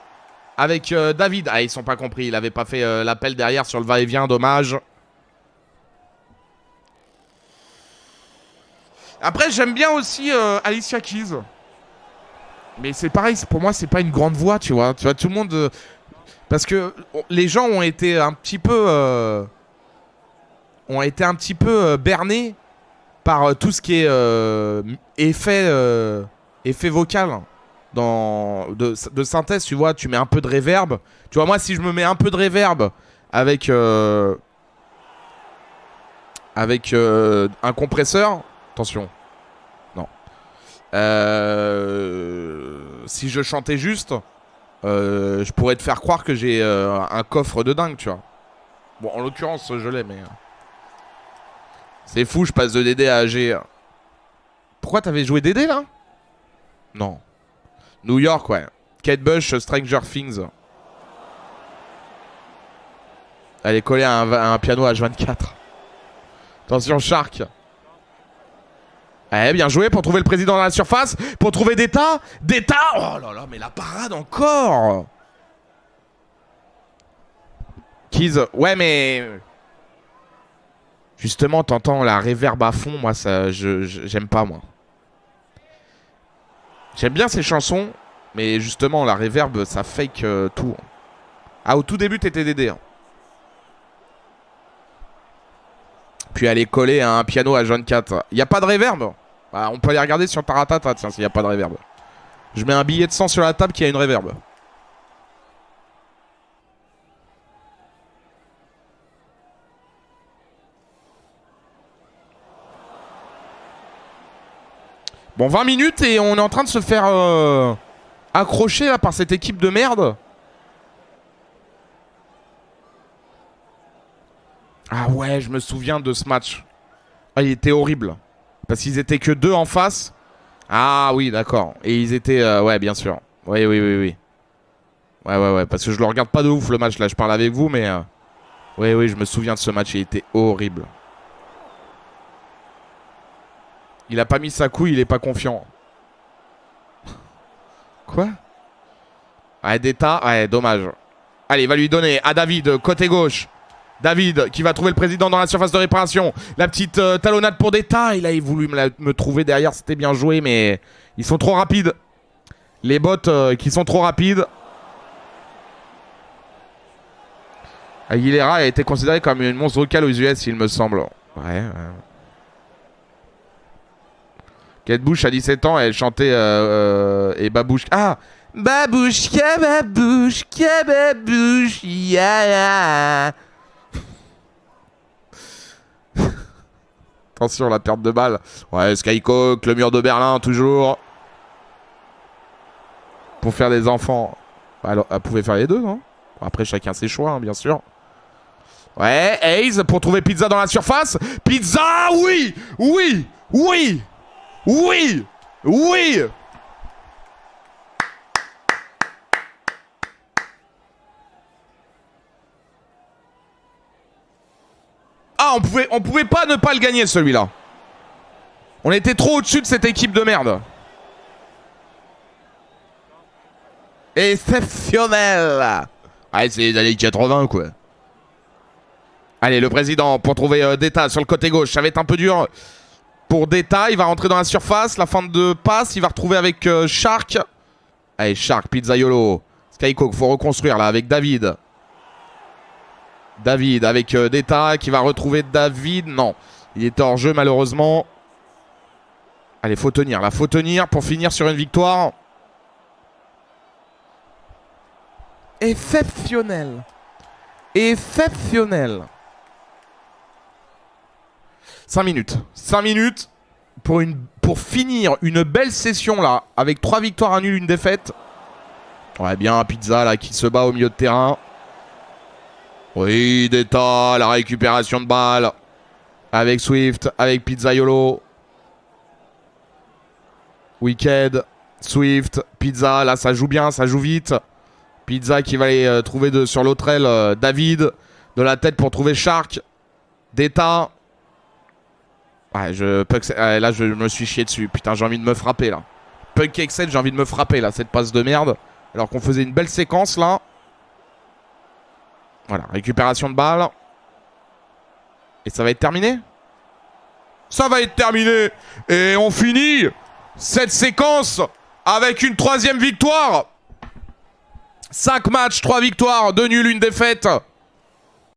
Avec David. Ah, ils sont pas compris. Il avait pas fait l'appel derrière sur le va-et-vient. Dommage. Après, j'aime bien aussi Alicia Keys. Mais c'est pareil. Pour moi, c'est pas une grande voix, tu vois. Tu vois, tout le monde... parce que les gens ont été un petit peu... bernés par tout ce qui est effet vocal. de synthèse, tu vois, tu mets un peu de reverb. Tu vois, moi, si je me mets un peu de reverb avec un compresseur, attention, non. Si je chantais juste, je pourrais te faire croire que j'ai un coffre de dingue, tu vois. Bon, en l'occurrence, je l'ai, mais c'est fou, je passe de DD à AG. Pourquoi t'avais joué DD là? Non. New York, ouais. Kate Bush, Stranger Things. Elle est collée à un piano H24. Attention, Shark. Eh, bien joué pour trouver le président dans la surface. Pour trouver Deta. Deta. Oh là là, mais la parade encore. Keys. Ouais, mais... Justement, t'entends la reverb à fond. Moi, ça, j'aime pas, moi. J'aime bien ces chansons. Mais justement, la reverb, ça fake tout. Ah, au tout début, t'étais DD. Hein. Puis elle est collée à un piano H24. Y a pas de reverb? Bah, on peut aller regarder sur Taratata, tiens, s'il y a pas de reverb. Je mets un billet de 100 sur la table qui a une reverb. Bon, 20 minutes et on est en train de se faire accrocher là par cette équipe de merde. Ah ouais, je me souviens de ce match. Ah, il était horrible. Parce qu'ils étaient que 2 en face. Ah oui, d'accord. Et ils étaient... ouais, bien sûr. Oui. Ouais. Parce que je le regarde pas de ouf le match là. Je parle avec vous, mais... Oui, je me souviens de ce match. Il était horrible. Il a pas mis sa couille, il est pas confiant. Quoi? Ouais, Deta. Ouais, dommage. Allez, il va lui donner à David, côté gauche. David qui va trouver le président dans la surface de réparation. La petite talonnade pour Deta. Il a voulu me trouver derrière. C'était bien joué, mais ils sont trop rapides. Les bots qui sont trop rapides. Aguilera a été considérée comme une monstre vocale aux US, il me semble. Ouais. Kate Bush a 17 ans et elle chantait et Babouche. Ah, Babouchka, yeah. Attention, la perte de balle. Ouais, Skycock, le mur de Berlin, toujours. Pour faire des enfants. Alors, elle pouvait faire les deux, non? Après, chacun ses choix, hein, bien sûr. Ouais, Hayes pour trouver Pizza dans la surface. Pizza, oui. Ah, on pouvait pas ne pas le gagner, celui-là. On était trop au-dessus de cette équipe de merde. Exceptionnel. Ouais, c'est les années 80, quoi. Allez, le président pour trouver Deta sur le côté gauche. Ça va être un peu dur pour Deta. Il va rentrer dans la surface. La fin de passe, il va retrouver avec Shark. Allez, Shark, Pizzaiolo. Skycock, faut reconstruire là avec David. David avec Deta qui va retrouver David. Non, il est hors jeu malheureusement. Allez, faut tenir là, faut tenir pour finir sur une victoire. Exceptionnel. 5 minutes. 5 minutes pour finir une belle session là. Avec 3 victoires, 1 nul, 1 défaite. Ouais, bien Pizza là qui se bat au milieu de terrain. Oui, Deta, la récupération de balle. Avec Swift, avec Pizzaiolo. Wicked, Swift, Pizza. Là, ça joue bien, ça joue vite. Pizza qui va aller trouver sur l'autre aile David. De la tête pour trouver Shark. Deta. Ouais, là, je me suis chié dessus. Putain, j'ai envie de me frapper, là. Punk Excel, j'ai envie de me frapper, là, cette passe de merde. Alors qu'on faisait une belle séquence, là. Voilà, récupération de balle. Et ça va être terminé? Ça va être terminé. Et on finit cette séquence avec une 3e victoire. 5 matchs, 3 victoires, 2 nuls, 1 défaite.